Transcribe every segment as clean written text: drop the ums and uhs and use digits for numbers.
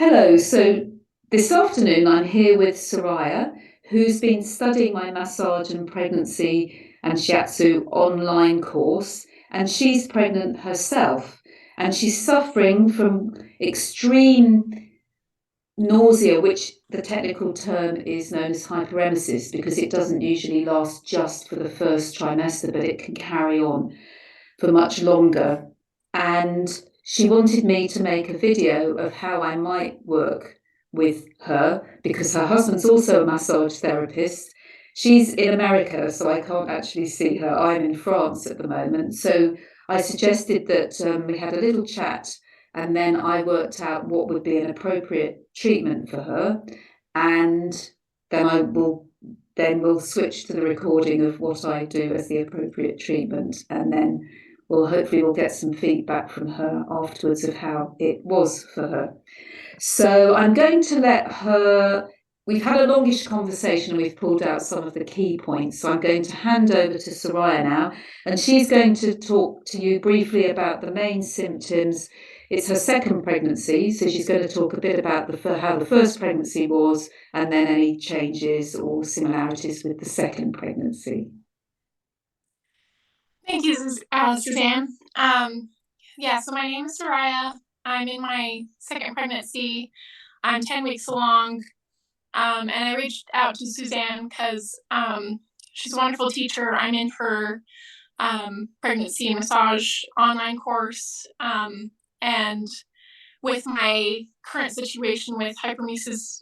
Hello, so this afternoon I'm here with Sariah, who's been studying my massage and pregnancy and Shiatsu online course, and she's pregnant herself, and she's suffering from extreme nausea, which the technical term is known as hyperemesis, because it doesn't usually last just for the first trimester, but it can carry on for much longer. And she wanted me to make a video of how I might work with her, because her husband's also a massage therapist. She's in America, so I can't actually see her. I'm in France at the moment. So I suggested that we had a little chat, and then I worked out what would be an appropriate treatment for her. And then we'll switch to the recording of what I do as the appropriate treatment, and then we'll get some feedback from her afterwards of how it was for her. So I'm going to let her. We've had a longish conversation and we've pulled out some of the key points. So I'm going to hand over to Sariah now, and she's going to talk to you briefly about the main symptoms. It's her second pregnancy, so she's going to talk a bit about how the first pregnancy was, and then any changes or similarities with the second pregnancy. Thank you, Suzanne. So my name is Sariah. I'm in my second pregnancy. I'm 10 weeks along. And I reached out to Suzanne because she's a wonderful teacher. I'm in her pregnancy massage online course. And with my current situation with hyperemesis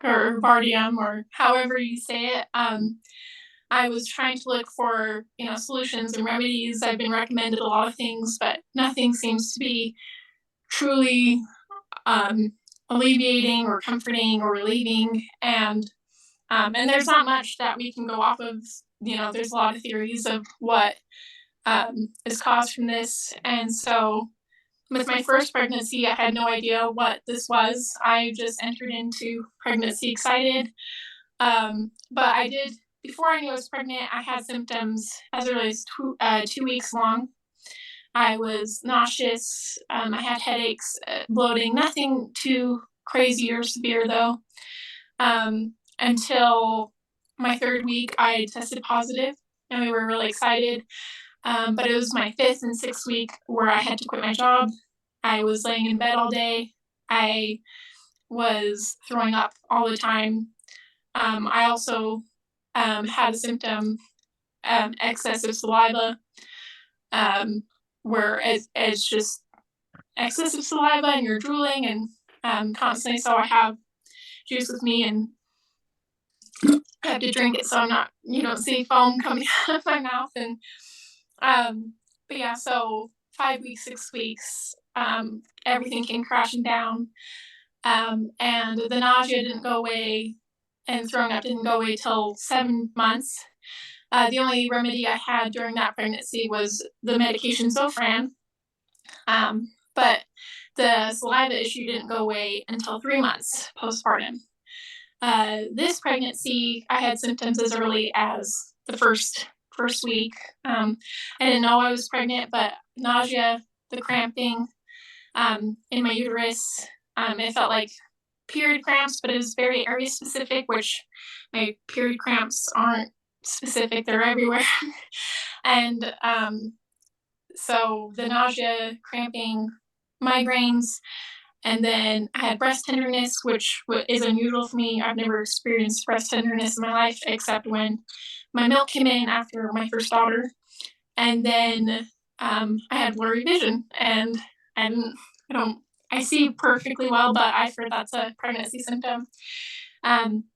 or Bardium, or however you say it, I was trying to look for, solutions and remedies. I've been recommended a lot of things, but nothing seems to be truly alleviating or comforting or relieving. And there's not much that we can go off of. There's a lot of theories of what is caused from this. And so with my first pregnancy, I had no idea what this was. I just entered into pregnancy excited. But I did, before I knew I was pregnant, I had symptoms as early as 2 weeks long. I was nauseous. I had headaches, bloating, nothing too crazy or severe though. Until my third week, I tested positive and we were really excited. But it was my fifth and sixth week where I had to quit my job. I was laying in bed all day. I was throwing up all the time. I also had a symptom, excessive saliva, where it's just excessive saliva and you're drooling and constantly. So I have juice with me and I have to drink it so you don't see foam coming out of my mouth. And but yeah, so 5 weeks, 6 weeks, everything came crashing down. And the nausea didn't go away and throwing up didn't go away till 7 months. The only remedy I had during that pregnancy was the medication Zofran. But the saliva issue didn't go away until 3 months postpartum. This pregnancy, I had symptoms as early as the first week. I didn't know I was pregnant, but nausea, the cramping in my uterus, it felt like period cramps, but it was very area specific, which my period cramps aren't specific, they're everywhere. And so the nausea, cramping, migraines, and then I had breast tenderness, which is unusual for me. I've never experienced breast tenderness in my life, except when my milk came in after my first daughter. And then I had blurry vision, and I see perfectly well, but I've heard that's a pregnancy symptom.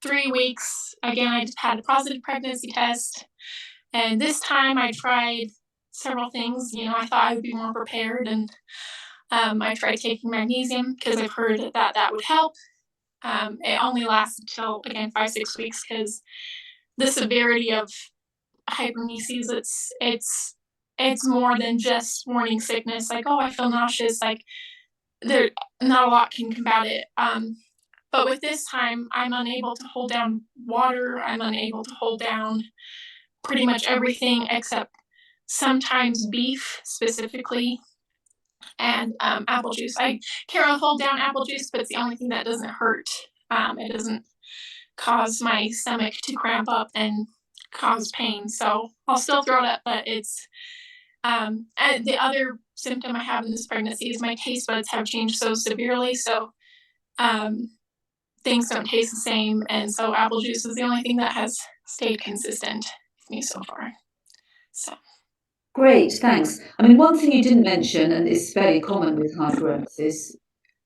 3 weeks, again, I had a positive pregnancy test. And this time I tried several things. I thought I would be more prepared, and I tried taking magnesium because I've heard that would help. It only lasted till, again, 5-6 weeks because the severity of hyperemesis, it's more than just morning sickness. Like, oh, I feel nauseous. Like, there, not a lot can combat it. But with this time, I'm unable to hold down water. I'm unable to hold down pretty much everything except sometimes beef specifically. and apple juice. I can't hold down apple juice, but it's the only thing that doesn't hurt. It doesn't cause my stomach to cramp up and cause pain. So I'll still throw it up, but it's and the other symptom I have in this pregnancy is my taste buds have changed so severely. So um, things don't taste the same, and so apple juice is the only thing that has stayed consistent with me so far. So Great, thanks. I mean, one thing you didn't mention, and it's very common with hyperemesis,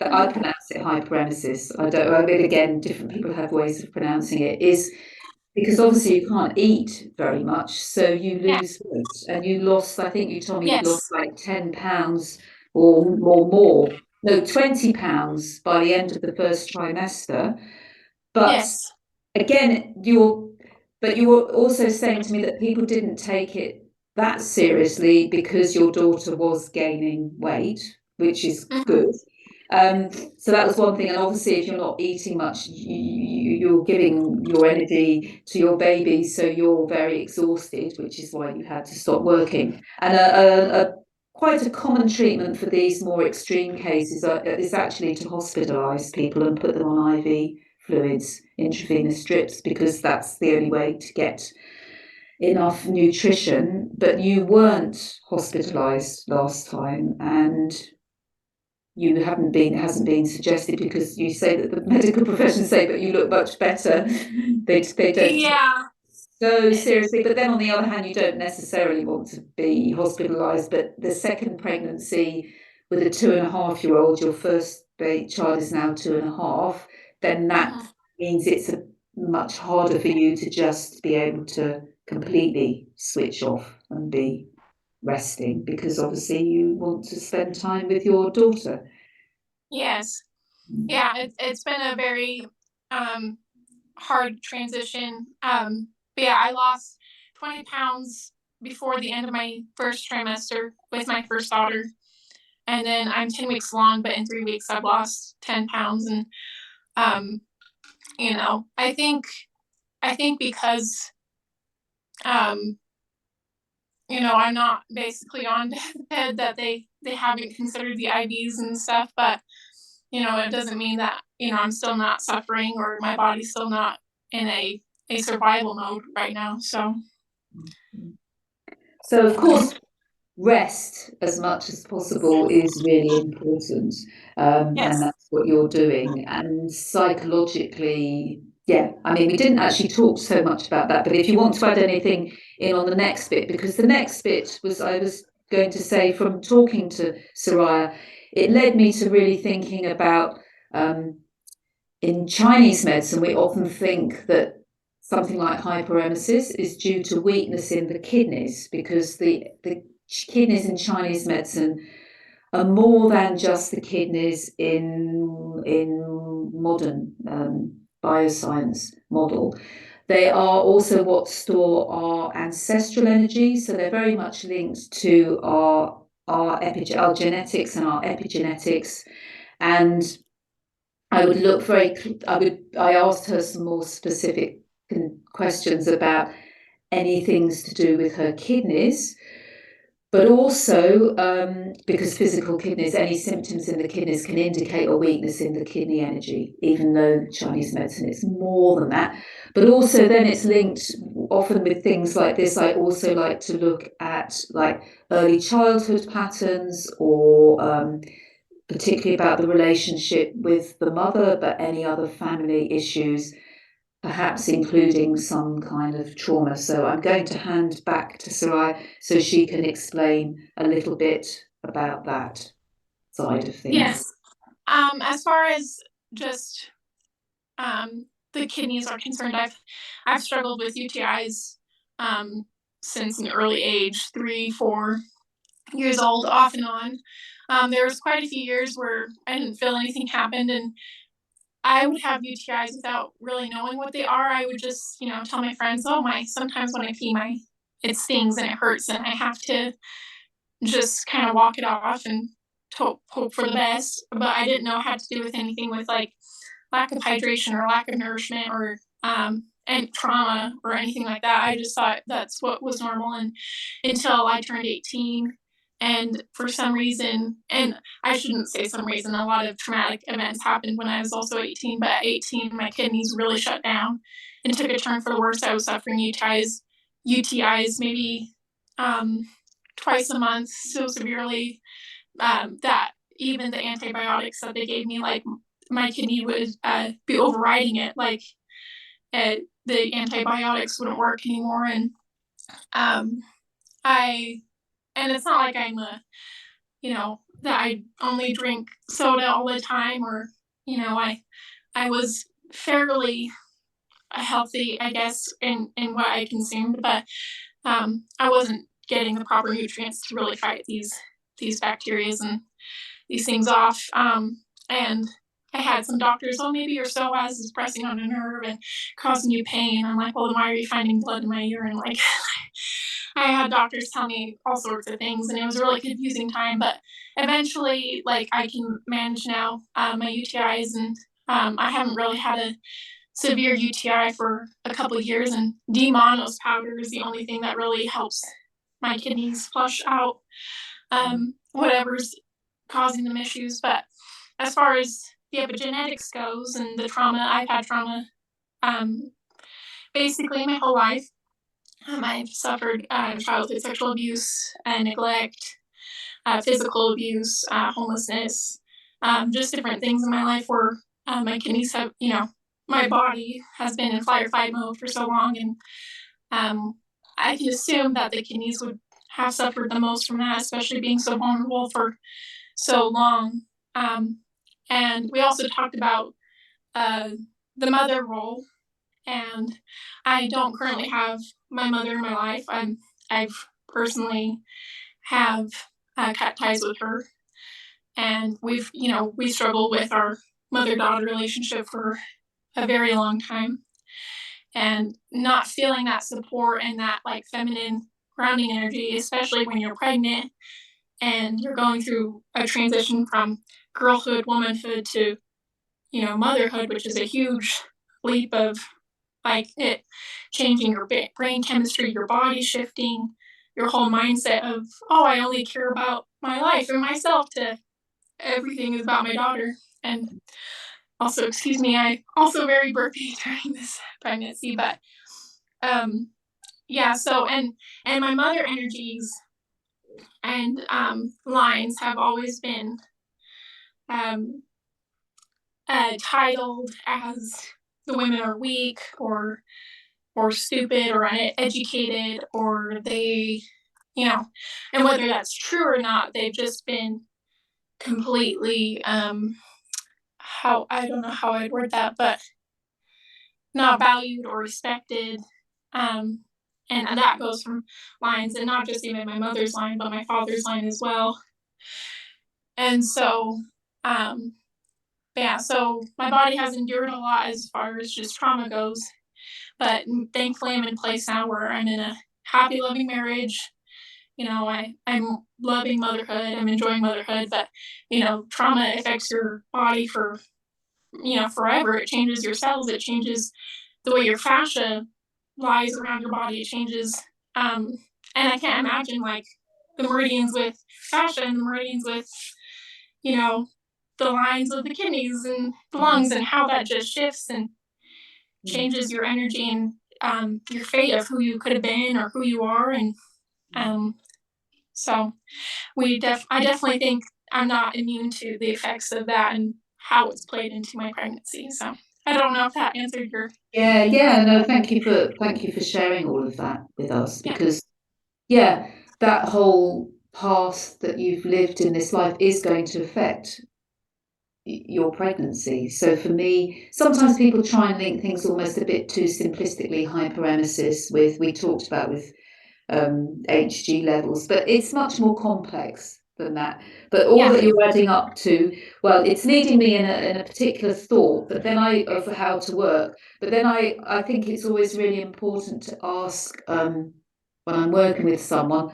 that I pronounce it hyperemesis. I mean, again, different people have ways of pronouncing it, is because obviously you can't eat very much, so you yeah, lose weight. And you lost, I think you told me you'd lost yes, like 10 pounds or more. No, 20 pounds by the end of the first trimester. But yes, again, you were also saying to me that people didn't take it that seriously because your daughter was gaining weight, which is mm-hmm. good. Um, so that was one thing, and obviously, if you're not eating much, you're giving your energy to your baby, so you're very exhausted, which is why you had to stop working. And quite a common treatment for these more extreme cases is actually to hospitalise people and put them on IV fluids, intravenous strips, because that's the only way to get enough nutrition. But you weren't hospitalized last time, and you haven't been, it hasn't been suggested, because you say that the medical profession say that you look much better. They don't take Yeah, so seriously, but then on the other hand, you don't necessarily want to be hospitalized. But the second pregnancy with a 2.5-year-old, your first child is now 2.5, then that mm-hmm. means it's much harder for you to just be able to completely switch off and be resting, because obviously you want to spend time with your daughter. Yes, yeah. It's been a very um, hard transition. But yeah, I lost 20 pounds before the end of my first trimester with my first daughter. And then I'm 10 weeks along, but in 3 weeks I've lost 10 pounds. And, um, I think because, um, I'm not basically on deathbed that they haven't considered the IVs and stuff, but, it doesn't mean that, I'm still not suffering or my body's still not in a survival mode right now. So, of course, rest as much as possible is really important, and Yes. that's what you're doing. And psychologically, yeah, I mean, we didn't actually talk so much about that, but if you want to add anything in on the next bit, because the next bit was, I was going to say, from talking to Sariah, it led me to really thinking about, in Chinese medicine, we often think that something like hyperemesis is due to weakness in the kidneys, because the kidneys in Chinese medicine are more than just the kidneys in modern bioscience model. They are also what store our ancestral energy, so they're very much linked to our genetics and our epigenetics. And I asked her some more specific questions about any things to do with her kidneys, but also because physical kidneys, any symptoms in the kidneys can indicate a weakness in the kidney energy, even though Chinese medicine is more than that. But also then it's linked often with things like this. I also like to look at like early childhood patterns, or particularly about the relationship with the mother, but any other family issues, perhaps including some kind of trauma. So I'm going to hand back to Sarai so she can explain a little bit about that side of things. Yes. As far as just the kidneys are concerned, I've struggled with UTIs since an early age, 3, 4 years old, off and on. There was quite a few years where I didn't feel anything happened, and I would have UTIs without really knowing what they are. I would just, tell my friends, "Oh, my sometimes when I pee, my it stings and it hurts, and I have to just kind of walk it off and hope for the best." But I didn't know it had to do with anything with like lack of hydration or lack of nourishment or and trauma or anything like that. I just thought that's what was normal, and until I turned 18, And for some reason, and I shouldn't say some reason, a lot of traumatic events happened when I was also 18, but at 18, my kidneys really shut down and took a turn for the worse. I was suffering UTIs maybe twice a month so severely that even the antibiotics that they gave me, like my kidney would be overriding it. Like the antibiotics wouldn't work anymore. And and it's not like I'm that I only drink soda all the time, or I was fairly healthy, I guess, in what I consumed, but I wasn't getting the proper nutrients to really fight these bacteria and these things off. And I had some doctors, oh, maybe your psoas is pressing on a nerve and causing you pain. I'm like, well, then why are you finding blood in my urine? Like, I had doctors tell me all sorts of things, and it was a really confusing time. But eventually, like, I can manage now my UTIs, and I haven't really had a severe UTI for a couple of years. And D-monos powder is the only thing that really helps my kidneys flush out whatever's causing them issues. But as far as the epigenetics goes and the trauma, I've had trauma basically my whole life. I've suffered childhood sexual abuse, neglect, physical abuse, homelessness, just different things in my life where my kidneys have, my body has been in flight or fight mode for so long. And I can assume that the kidneys would have suffered the most from that, especially being so vulnerable for so long. And we also talked about the mother role. And I don't currently have my mother in my life. I've personally have cut ties with her, and we struggled with our mother-daughter relationship for a very long time, and not feeling that support and that like feminine grounding energy, especially when you're pregnant and you're going through a transition from girlhood, womanhood to motherhood, which is a huge leap of like it changing your brain chemistry, your body shifting, your whole mindset of, oh, I only care about my life and myself, to everything is about my daughter. And also, excuse me, I also very burpy during this pregnancy, but yeah, so and my mother energies and lines have always been um, titled as the women are weak or stupid or uneducated, or they, and whether that's true or not, they've just been completely, how, I don't know how I'd word that, but not valued or respected. And that goes from lines, and not just even my mother's line, but my father's line as well. And so, yeah, so my body has endured a lot as far as just trauma goes. But thankfully, I'm in a place now where I'm in a happy, loving marriage. I'm loving motherhood. I'm enjoying motherhood. But, trauma affects your body for, forever. It changes your cells. It changes the way your fascia lies around your body. It changes. And I can't imagine, like, the meridians with fascia and the meridians with, the lines of the kidneys and the lungs, and how that just shifts and changes your energy and your fate of who you could have been or who you are. And so I definitely think I'm not immune to the effects of that and how it's played into my pregnancy. So I don't know if that answered your. Yeah, no, thank you for sharing all of that with us, because that whole past that you've lived in this life is going to affect your pregnancy. So for me, sometimes people try and link things almost a bit too simplistically, hyperemesis we talked about with HG levels, but it's much more complex than that. But all that you're adding up to, well, it's leading me in a particular thought, but then of how to work. But then I think it's always really important to ask when I'm working with someone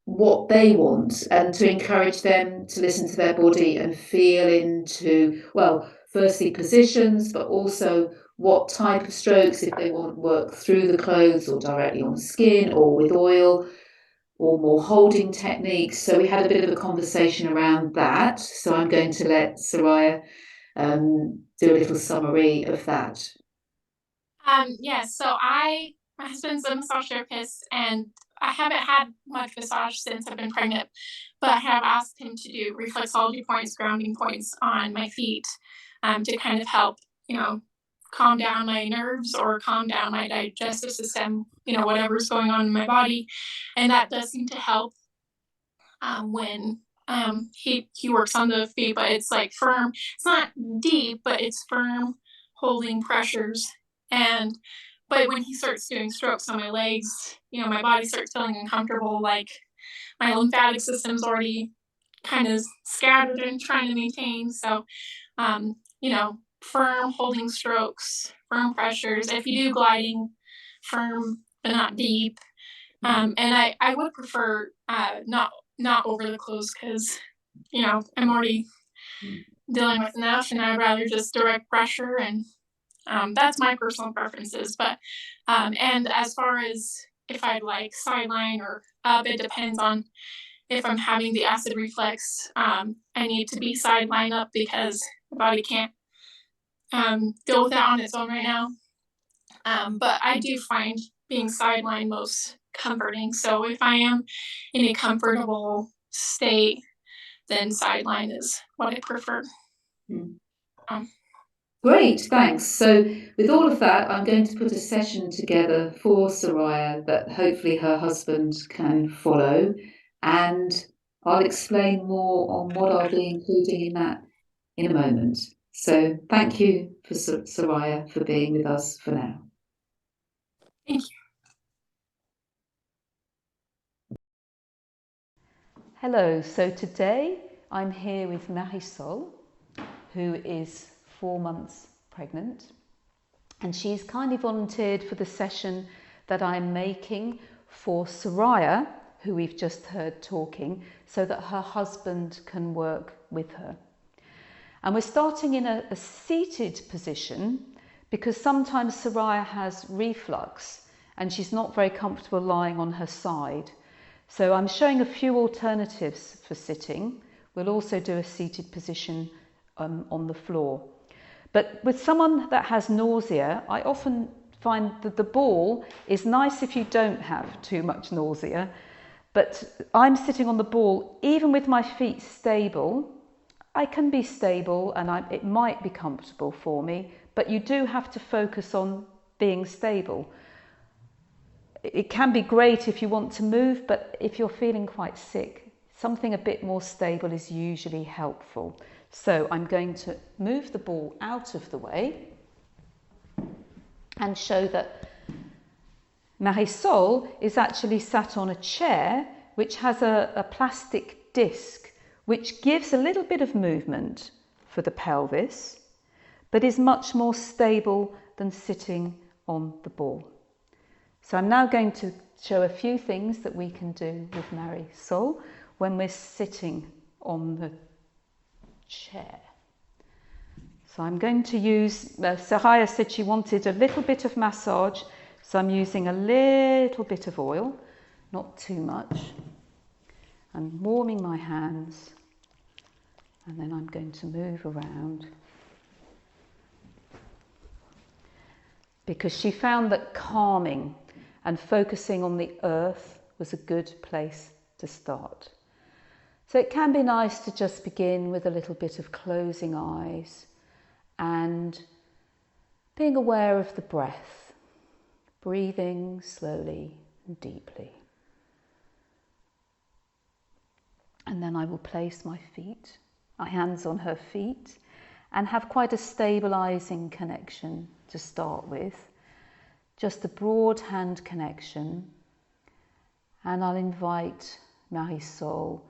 what they want, and to encourage them to listen to their body and feel into, well, firstly positions, but also what type of strokes, if they want work through the clothes or directly on skin or with oil, or more holding techniques. So we had a bit of a conversation around that. So I'm going to let Sariah do a little summary of that. Yes, so my husband's a massage therapist, and I haven't had much massage since I've been pregnant, but I have asked him to do reflexology points, grounding points on my feet, to kind of help, calm down my nerves or calm down my digestive system, whatever's going on in my body. And that does seem to help when he works on the feet, but it's like firm. It's not deep, but it's firm holding pressures. And but when he starts doing strokes on my legs, my body starts feeling uncomfortable, like my lymphatic system's already kind of scattered and trying to maintain. So, firm holding strokes, firm pressures. If you do gliding, firm but not deep. And I would prefer not over the clothes because I'm already dealing with enough, and I'd rather just direct pressure, and that's my personal preferences. But and as far as if I'd like sideline or up, it depends on if I'm having the acid reflux. I need to be sideline up because my body can't deal with that on its own right now. But I do find being sideline most comforting. So if I am in a comfortable state, then sideline is what I prefer. Um, Great, thanks. So with all of that, I'm going to put a session together for Sariah that hopefully her husband can follow, and I'll explain more on what I'll be including in that in a moment. So thank you for Sariah for being with us for now. Thank you. Hello, so today I'm here with Marisol, who is 4 months pregnant, and she's kindly volunteered for the session that I'm making for Sariah, who we've just heard talking, so that her husband can work with her. And we're starting in a seated position because sometimes Sariah has reflux and she's not very comfortable lying on her side. So I'm showing a few alternatives for sitting. We'll also do a seated position on the floor. But with someone that has nausea, I often find that the ball is nice if you don't have too much nausea. But I'm sitting on the ball, even with my feet stable. I can be stable and it might be comfortable for me, but you do have to focus on being stable. It can be great if you want to move, but if you're feeling quite sick, something a bit more stable is usually helpful. So I'm going to move the ball out of the way and show that Marisol is actually sat on a chair which has a plastic disc which gives a little bit of movement for the pelvis, but is much more stable than sitting on the ball. So I'm now going to show a few things that we can do with Marisol when we're sitting on the chair. So I'm going to use, Sariah said she wanted a little bit of massage, so I'm using a little bit of oil, not too much. I'm warming my hands, and then I'm going to move around. Because she found that calming and focusing on the earth was a good place to start. So it can be nice to just begin with a little bit of closing eyes and being aware of the breath, breathing slowly and deeply. And then I will place my hands on her feet, and have quite a stabilizing connection to start with. Just a broad hand connection, and I'll invite Marisol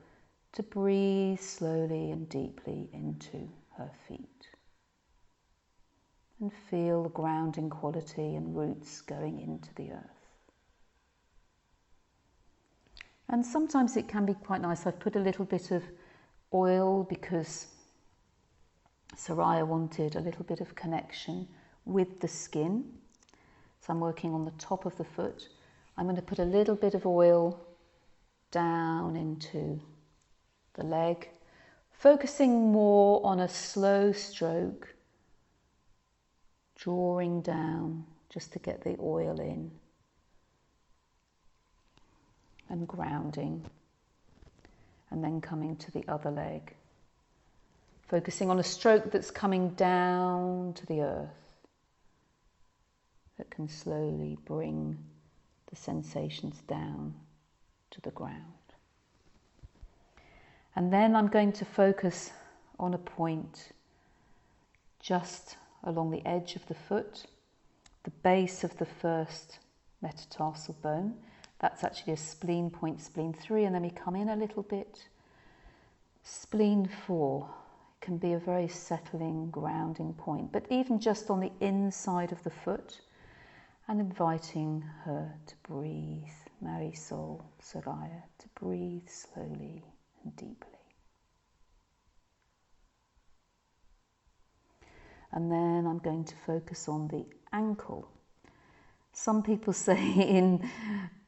to breathe slowly and deeply into her feet and feel the grounding quality and roots going into the earth. And sometimes it can be quite nice. I've put a little bit of oil because Sariah wanted a little bit of connection with the skin. So I'm working on the top of the foot. I'm going to put a little bit of oil down into the leg, focusing more on a slow stroke, drawing down just to get the oil in, and grounding, and then coming to the other leg, focusing on a stroke that's coming down to the earth, that can slowly bring the sensations down to the ground. And then I'm going to focus on a point just along the edge of the foot, the base of the first metatarsal bone. That's actually a spleen point, spleen 3, and then we come in a little bit. Spleen 4 can be a very settling, grounding point, but even just on the inside of the foot, and inviting her to breathe, Marisol, Sariah, to breathe slowly and deeply. And then I'm going to focus on the ankle. Some people say in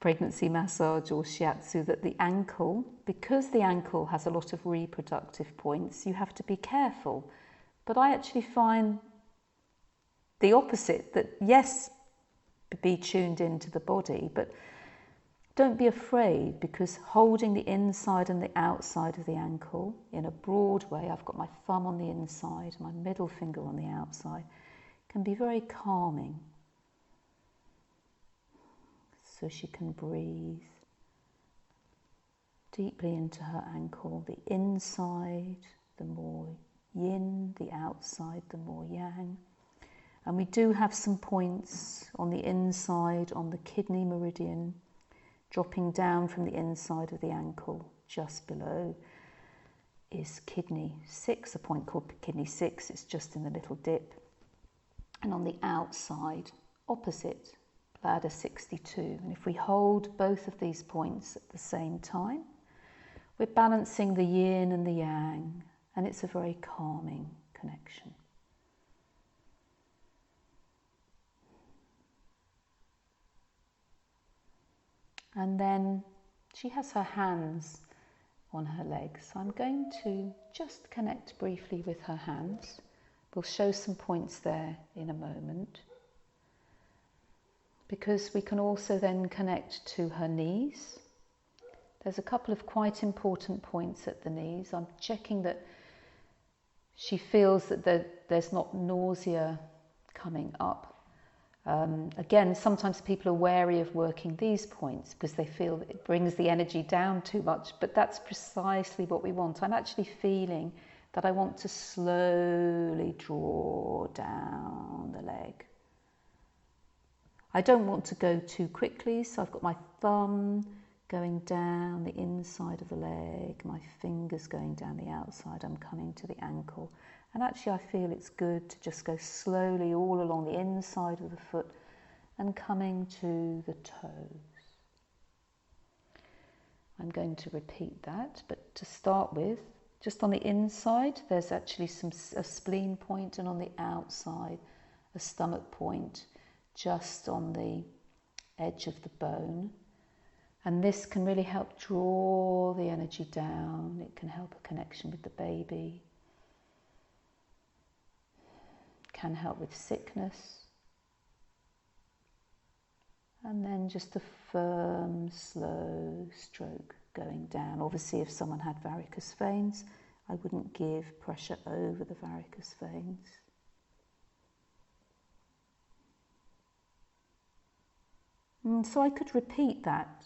pregnancy massage or shiatsu that the ankle, because the ankle has a lot of reproductive points, you have to be careful. But I actually find the opposite, that yes, be tuned into the body, but don't be afraid, because holding the inside and the outside of the ankle in a broad way, I've got my thumb on the inside, my middle finger on the outside, can be very calming. So she can breathe deeply into her ankle, the inside, the more yin, the outside, the more yang. And we do have some points on the inside, on the kidney meridian, dropping down from the inside of the ankle, just below, is kidney 6, a point called kidney 6. It's just in the little dip. And on the outside, opposite, bladder 62. And if we hold both of these points at the same time, we're balancing the yin and the yang, and it's a very calming connection. And then she has her hands on her legs. So I'm going to just connect briefly with her hands. We'll show some points there in a moment, because we can also then connect to her knees. There's a couple of quite important points at the knees. I'm checking that she feels that there's not nausea coming up. Again, sometimes people are wary of working these points because they feel that it brings the energy down too much, but that's precisely what we want. I'm actually feeling that I want to slowly draw down the leg. I don't want to go too quickly, so I've got my thumb going down the inside of the leg, my fingers going down the outside. I'm coming to the ankle. And actually I feel it's good to just go slowly all along the inside of the foot and coming to the toes. I'm going to repeat that, but to start with, just on the inside, there's actually a spleen point, and on the outside, a stomach point, just on the edge of the bone. And this can really help draw the energy down. It can help a connection with the baby. Can help with sickness. And then just a firm, slow stroke going down. Obviously, if someone had varicose veins, I wouldn't give pressure over the varicose veins. And so I could repeat that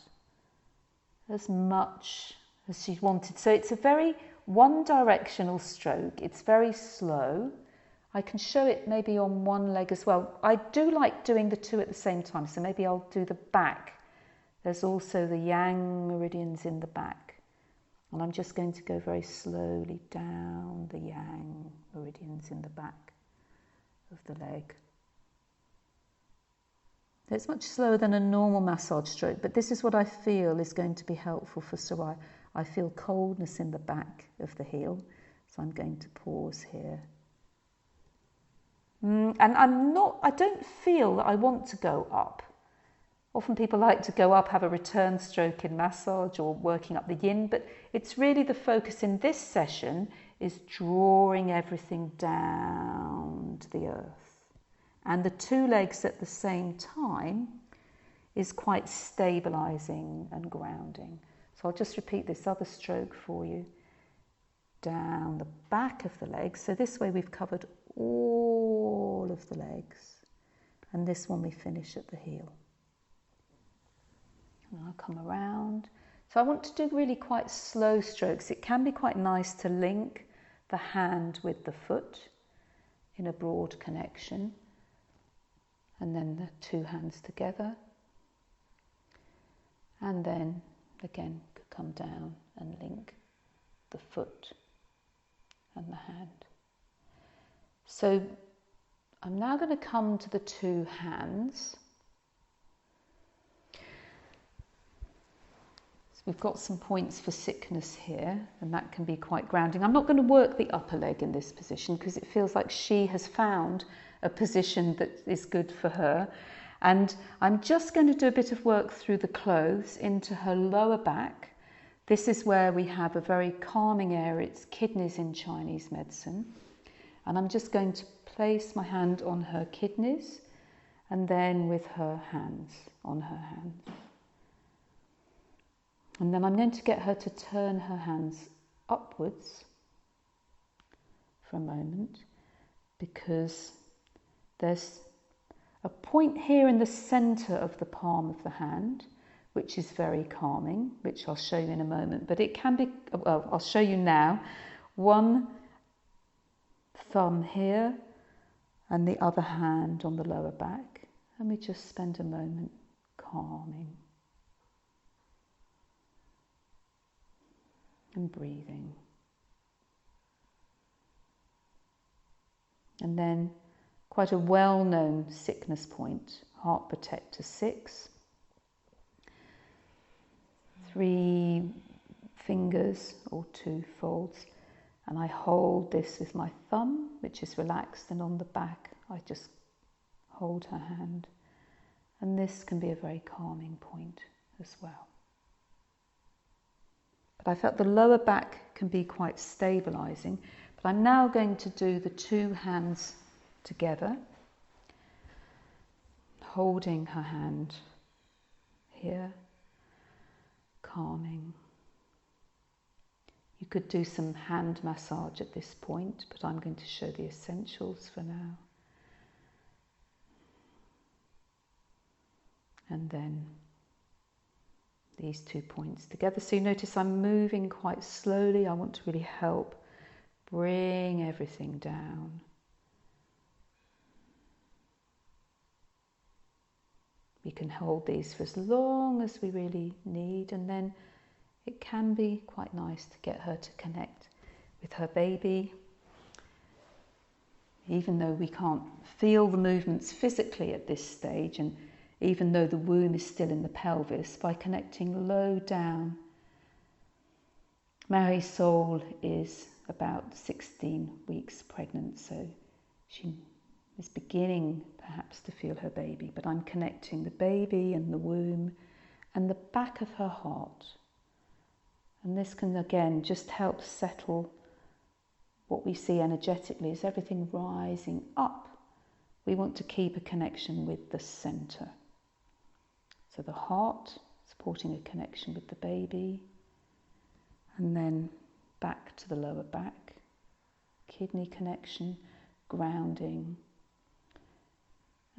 as much as she wanted. So it's a very one-directional stroke. It's very slow. I can show it maybe on one leg as well. I do like doing the two at the same time, so maybe I'll do the back. There's also the yang meridians in the back. And I'm just going to go very slowly down the yang meridians in the back of the leg. It's much slower than a normal massage stroke, but this is what I feel is going to be helpful for Sariah. I feel coldness in the back of the heel, so I'm going to pause here. And I don't feel that I want to go up. Often people like to go up, have a return stroke in massage or working up the yin, but it's really the focus in this session is drawing everything down to the earth. And the two legs at the same time is quite stabilizing and grounding. So I'll just repeat this other stroke for you. Down the back of the legs. So this way we've covered all of the legs. And this one we finish at the heel. And I'll come around. So I want to do really quite slow strokes. It can be quite nice to link the hand with the foot in a broad connection. And then the two hands together. And then again could come down and link the foot and the hand. So I'm now going to come to the two hands. So we've got some points for sickness here, and that can be quite grounding. I'm not going to work the upper leg in this position because it feels like she has found a position that is good for her. And I'm just going to do a bit of work through the clothes into her lower back. This is where we have a very calming area. It's kidneys in Chinese medicine. And I'm just going to place my hand on her kidneys and then with her hands, on her hands. And then I'm going to get her to turn her hands upwards for a moment, because there's a point here in the centre of the palm of the hand, which is very calming, which I'll show you in a moment. But it can be, well, I'll show you now. One thumb here and the other hand on the lower back. And we just spend a moment calming and breathing. And then quite a well-known sickness point, heart protector 6. 3 fingers or 2 folds, and I hold this with my thumb, which is relaxed, and on the back I just hold her hand, and this can be a very calming point as well. But I felt the lower back can be quite stabilizing, but I'm now going to do the 2 hands together, holding her hand here, calming. You could do some hand massage at this point, but I'm going to show the essentials for now. And then these 2 points together. So you notice I'm moving quite slowly. I want to really help bring everything down. We can hold these for as long as we really need, and then it can be quite nice to get her to connect with her baby. Even though we can't feel the movements physically at this stage, and even though the womb is still in the pelvis, by connecting low down. Marisol is about 16 weeks pregnant, so she is beginning perhaps to feel her baby, but I'm connecting the baby and the womb and the back of her heart. And this can again just help settle what we see energetically is everything rising up. We want to keep a connection with the center. So the heart supporting a connection with the baby, and then back to the lower back, kidney connection, grounding.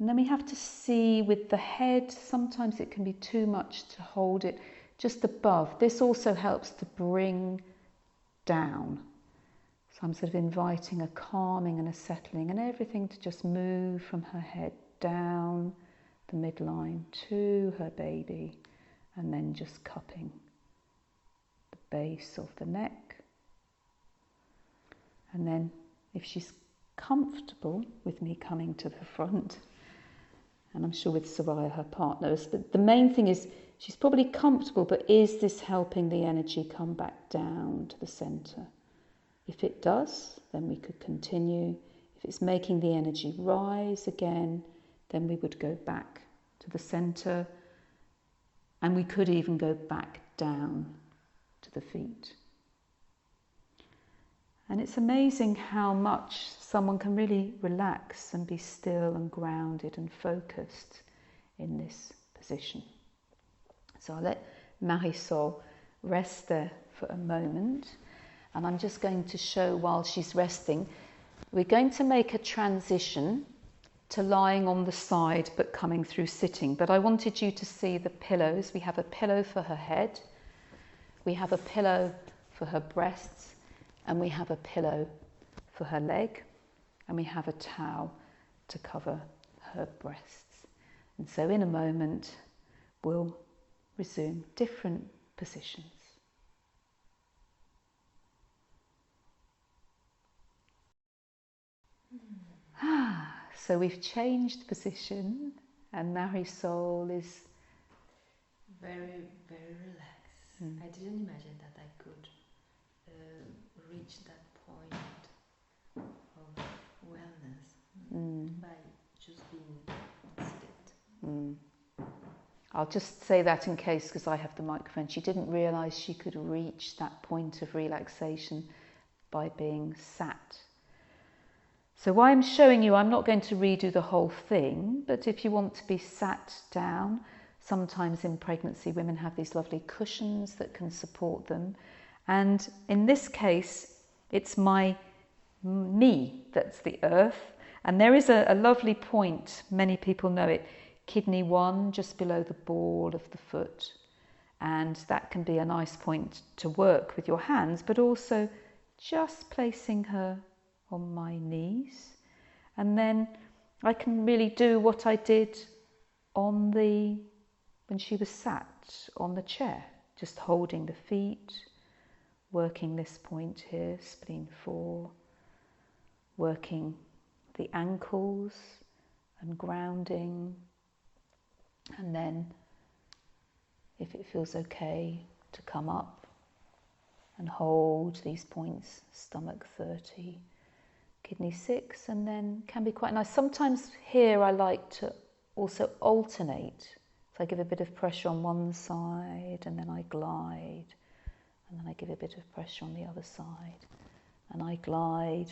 And then we have to see with the head, sometimes it can be too much to hold it just above. This also helps to bring down. So I'm sort of inviting a calming and a settling, and everything to just move from her head down the midline to her baby, and then just cupping the base of the neck. And then if she's comfortable with me coming to the front, and I'm sure with Sariah, her partner, but the main thing is she's probably comfortable, but is this helping the energy come back down to the centre? If it does, then we could continue. If it's making the energy rise again, then we would go back to the centre And we could even go back down to the feet. And it's amazing how much someone can really relax and be still and grounded and focused in this position. So I'll let Marisol rest there for a moment. And I'm just going to show while she's resting, we're going to make a transition to lying on the side but coming through sitting. But I wanted you to see the pillows. We have a pillow for her head, we have a pillow for her breasts, and we have a pillow for her leg, and we have a towel to cover her breasts. And so in a moment we'll resume different positions. So we've changed position, and Marisol is very, very relaxed. I didn't imagine that I could reach that point of wellness by just being seated. I'll just say that in case, because I have the microphone. She didn't realise she could reach that point of relaxation by being sat. So while I'm showing you, I'm not going to redo the whole thing, but if you want to be sat down, sometimes in pregnancy women have these lovely cushions that can support them. And in this case, it's my knee that's the earth. And there is a lovely point, many people know it, kidney 1, just below the ball of the foot. And that can be a nice point to work with your hands, but also just placing her on my knees. And then I can really do what I did when she was sat on the chair, just holding the feet, working this point here, spleen 4, working the ankles and grounding, and then if it feels okay to come up and hold these points, stomach 30, kidney 6, and then can be quite nice. Sometimes here I like to also alternate. So I give a bit of pressure on one side and then I glide, and then I give a bit of pressure on the other side and I glide.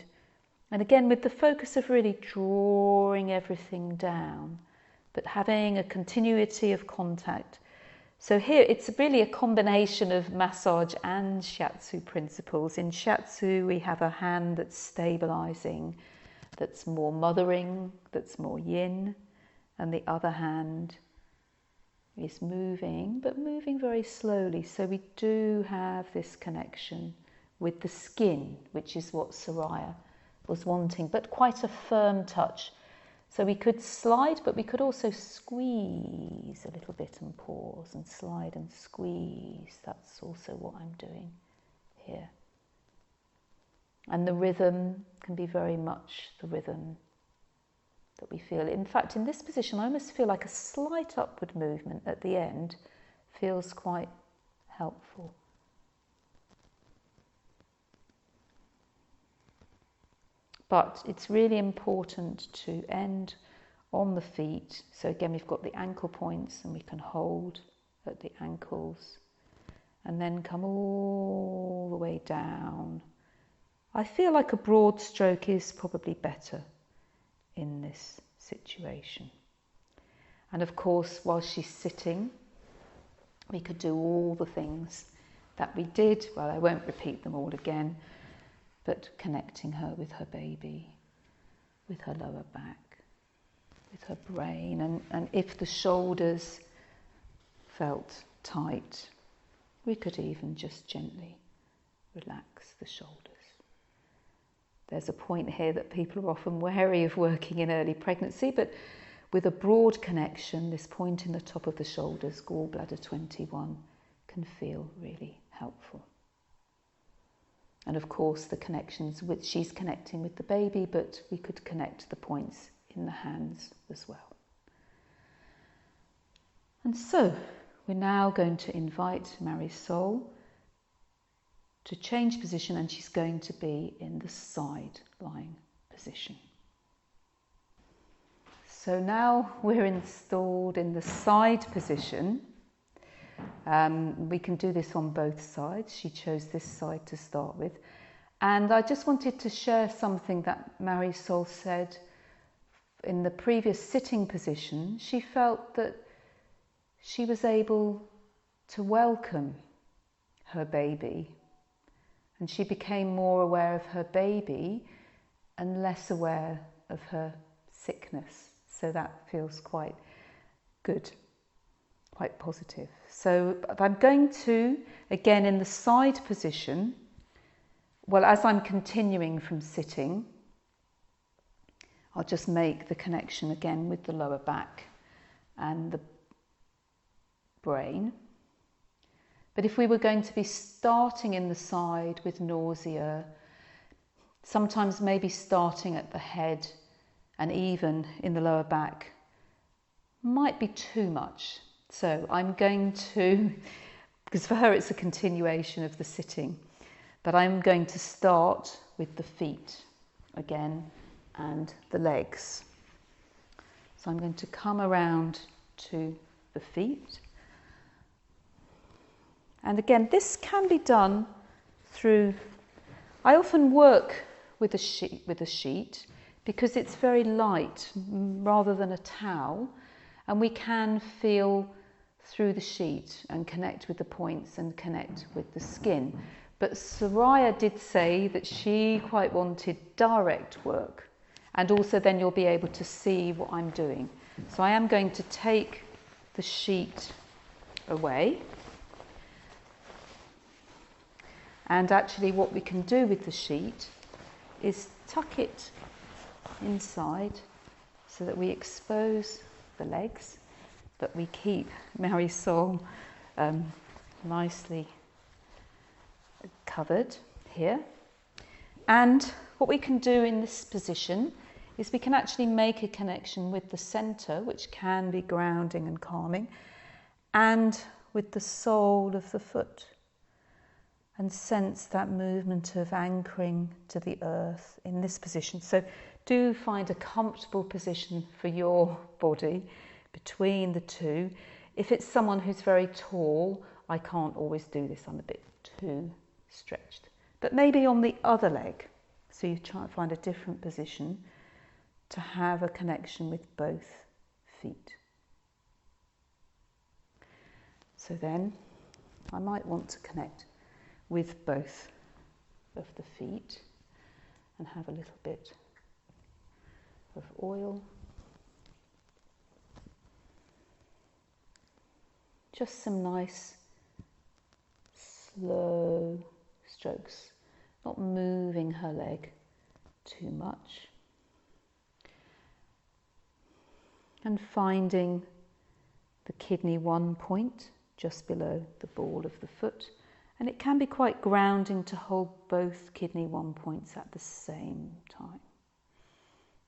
And again, with the focus of really drawing everything down, but having a continuity of contact. So here it's really a combination of massage and Shiatsu principles. In Shiatsu we have a hand that's stabilizing, that's more mothering, that's more yin, and the other hand is moving, but moving very slowly. So we do have this connection with the skin, which is what Sariah was wanting, but quite a firm touch. So we could slide, but we could also squeeze a little bit and pause, and slide and squeeze. That's also what I'm doing here. And the rhythm can be very much the rhythm that we feel. In fact, in this position, I almost feel like a slight upward movement at the end feels quite helpful. But it's really important to end on the feet. So again, we've got the ankle points and we can hold at the ankles and then come all the way down. I feel like a broad stroke is probably better in this situation. And of course, while she's sitting, we could do all the things that we did. Well, I won't repeat them all again, but connecting her with her baby, with her lower back, with her brain. And if the shoulders felt tight, we could even just gently relax the shoulders. There's a point here that people are often wary of working in early pregnancy, but with a broad connection, this point in the top of the shoulders, gallbladder 21, can feel really helpful. And of course the connections with, she's connecting with the baby, but we could connect the points in the hands as well. And so we're now going to invite Marisol to change position, and she's going to be in the side lying position. So now we're installed in the side position, We can do this on both sides. She chose this side to start with. And I just wanted to share something that Marisol said in the previous sitting position. She felt that she was able to welcome her baby, and she became more aware of her baby and less aware of her sickness. So that feels quite good, quite positive. So I'm going to, again in the side position, well, as I'm continuing from sitting, I'll just make the connection again with the lower back and the brain. But if we were going to be starting in the side with nausea, sometimes maybe starting at the head and even in the lower back might be too much. So I'm going to, because for her it's a continuation of the sitting, but I'm going to start with the feet again and the legs. So I'm going to come around to the feet. And again, this can be done through, I often work with a sheet because it's very light rather than a towel, and we can feel through the sheet and connect with the points and connect with the skin. But Sariah did say that she quite wanted direct work, and also then you'll be able to see what I'm doing. So I am going to take the sheet away. And actually what we can do with the sheet is tuck it inside so that we expose the legs, but we keep Marisol nicely covered here. And what we can do in this position is we can actually make a connection with the centre, which can be grounding and calming, and with the sole of the foot, and sense that movement of anchoring to the earth in this position. So do find a comfortable position for your body between the two. If it's someone who's very tall, I can't always do this, I'm a bit too stretched. But maybe on the other leg, so you try and find a different position to have a connection with both feet. So then I might want to connect with both of the feet and have a little bit of oil. Just some nice slow strokes, not moving her leg too much. And finding the kidney 1 point just below the ball of the foot. And it can be quite grounding to hold both kidney 1 points at the same time.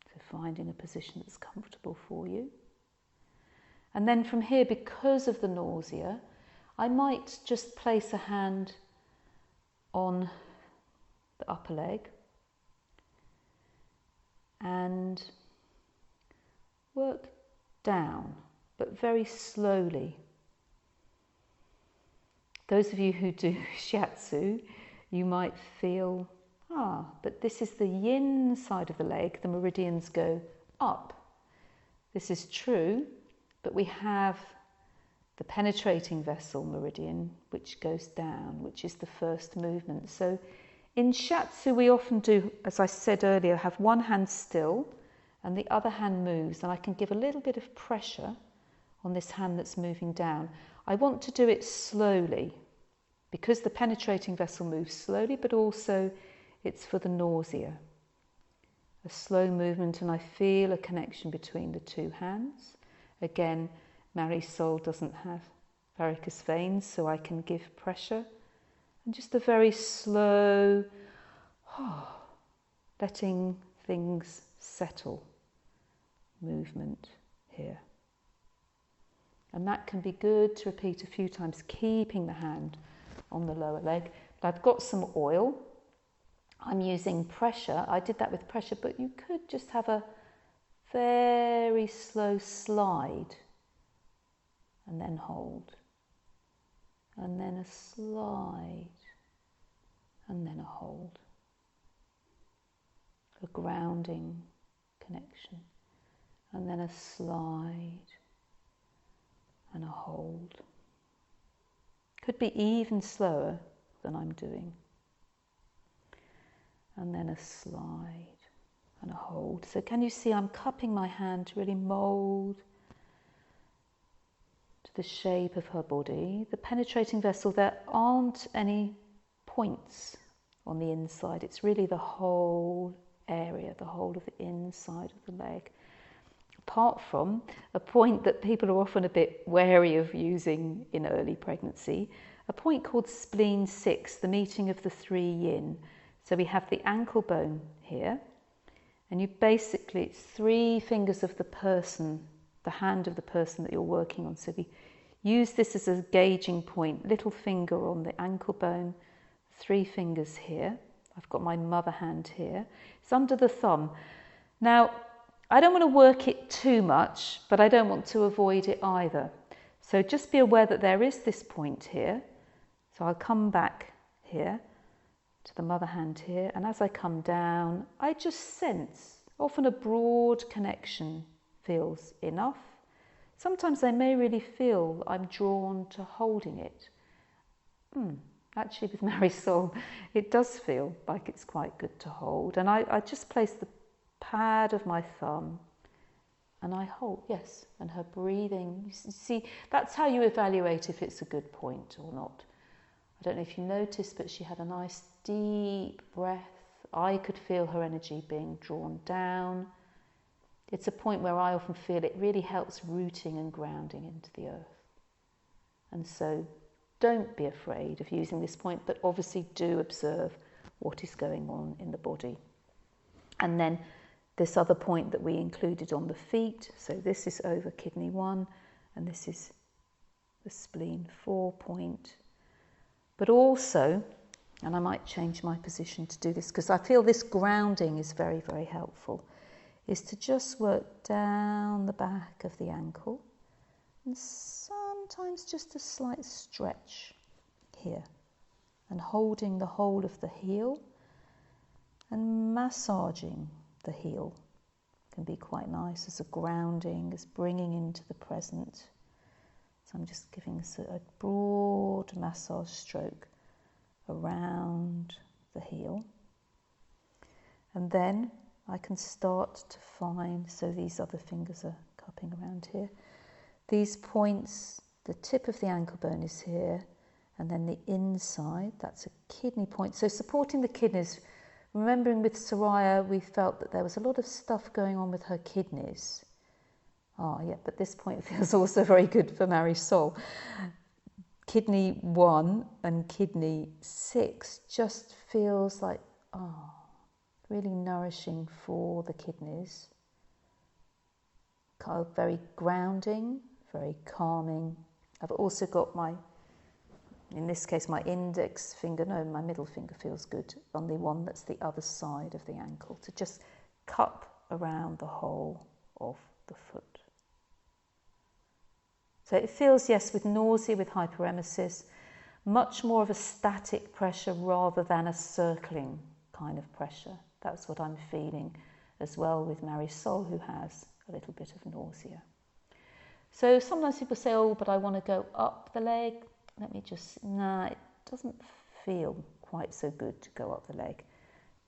So finding a position that's comfortable for you. And then from here, because of the nausea, I might just place a hand on the upper leg and work down, but very slowly. Those of you who do Shiatsu, you might feel, but this is the yin side of the leg, the meridians go up. This is true, but we have the penetrating vessel meridian, which goes down, which is the first movement. So in Shiatsu, we often do, as I said earlier, have one hand still and the other hand moves, and I can give a little bit of pressure on this hand that's moving down. I want to do it slowly because the penetrating vessel moves slowly, but also it's for the nausea. A slow movement, and I feel a connection between the two hands. Again, Marisol doesn't have varicose veins, so I can give pressure. And just a very slow, letting things settle movement here. And that can be good to repeat a few times, keeping the hand on the lower leg. But I've got some oil. I'm using pressure. I did that with pressure, but you could just have a very slow slide and then hold. and then a slide, and then a hold. A grounding connection, and then a slide and a hold. Could be even slower than I'm doing. And then a slide and a hold. So can you see I'm cupping my hand to really mould to the shape of her body. The penetrating vessel, there aren't any points on the inside. It's really the whole area, the whole of the inside of the leg. Apart from a point that people are often a bit wary of using in early pregnancy, a point called spleen 6, the meeting of the 3 yin. So we have the ankle bone here, and you basically, it's 3 fingers of the person, the hand of the person that you're working on. So we use this as a gauging point, little finger on the ankle bone, 3 fingers here. I've got my mother hand here. It's under the thumb. Now, I don't want to work it too much, but I don't want to avoid it either. So just be aware that there is this point here. So I'll come back here to the mother hand here, and as I come down, I just sense, often a broad connection feels enough. Sometimes I may really feel I'm drawn to holding it. Actually, with Marisol, it does feel like it's quite good to hold. And I just place the pad of my thumb and I hold, yes, and her breathing. You see, that's how you evaluate if it's a good point or not. I don't know if you noticed, but she had a nice deep breath. I could feel her energy being drawn down. It's a point where I often feel it really helps rooting and grounding into the earth. And so don't be afraid of using this point, but obviously do observe what is going on in the body. And then this other point that we included on the feet, so this is over kidney 1, and this is the spleen 4 point. But also, and I might change my position to do this because I feel this grounding is very, very helpful, is to just work down the back of the ankle and sometimes just a slight stretch here and holding the whole of the heel and massaging the heel can be quite nice as a grounding, as bringing into the present. So I'm just giving a broad massage stroke around the heel. And then I can start to find, so these other fingers are cupping around here. These points, the tip of the ankle bone is here, and then the inside, that's a kidney point. So supporting the kidneys, remembering with Sariah, we felt that there was a lot of stuff going on with her kidneys. Yeah, but this point feels also very good for Marisol. Kidney 1 and kidney 6 just feels like, really nourishing for the kidneys. Kind of very grounding, very calming. I've also got in this case, my index finger, no, my middle finger feels good on the one that's the other side of the ankle, to just cup around the whole of the foot. So it feels, yes, with nausea, with hyperemesis, much more of a static pressure rather than a circling kind of pressure. That's what I'm feeling as well with Marisol, who has a little bit of nausea. So sometimes people say, but I want to go up the leg. Let me just, it doesn't feel quite so good to go up the leg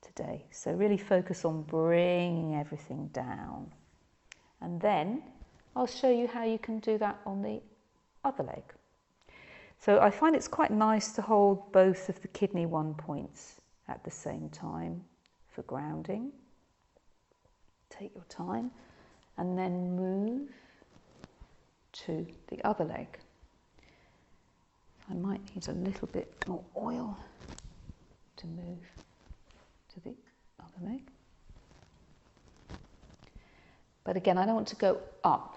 today. So really focus on bringing everything down. And then I'll show you how you can do that on the other leg. So I find it's quite nice to hold both of the kidney 1 points at the same time for grounding. Take your time and then move to the other leg. I might need a little bit more oil to move to the other leg. But again, I don't want to go up.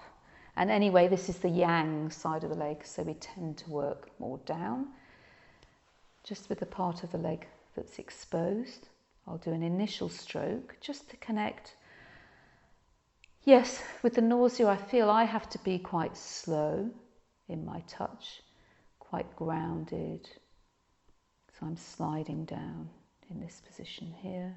And anyway, this is the yang side of the leg, so we tend to work more down. Just with the part of the leg that's exposed, I'll do an initial stroke just to connect. Yes, with the nausea, I feel I have to be quite slow in my touch, quite grounded. So I'm sliding down in this position here.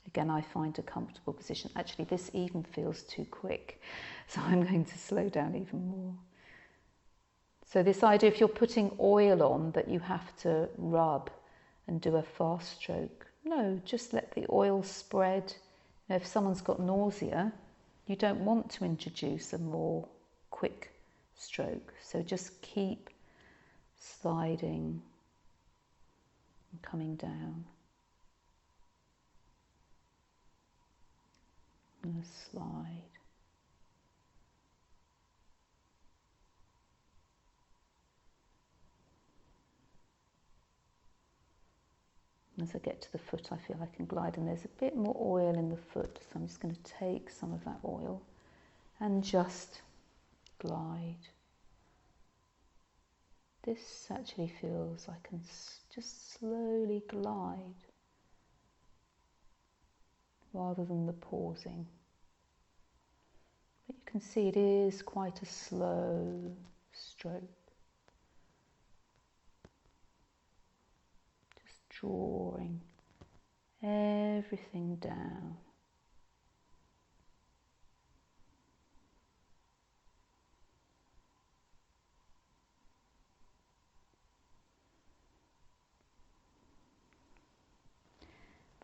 Again, I find a comfortable position. Actually, this even feels too quick, so I'm going to slow down even more. So this idea, if you're putting oil on, that you have to rub and do a fast stroke. No, just let the oil spread. You know, if someone's got nausea, you don't want to introduce a more quick stroke. So just keep sliding and coming down. And a slide. As I get to the foot, I feel I can glide, and there's a bit more oil in the foot, so I'm just going to take some of that oil and just glide. This actually feels I can just slowly glide rather than the pausing. But you can see it is quite a slow stroke. Drawing everything down.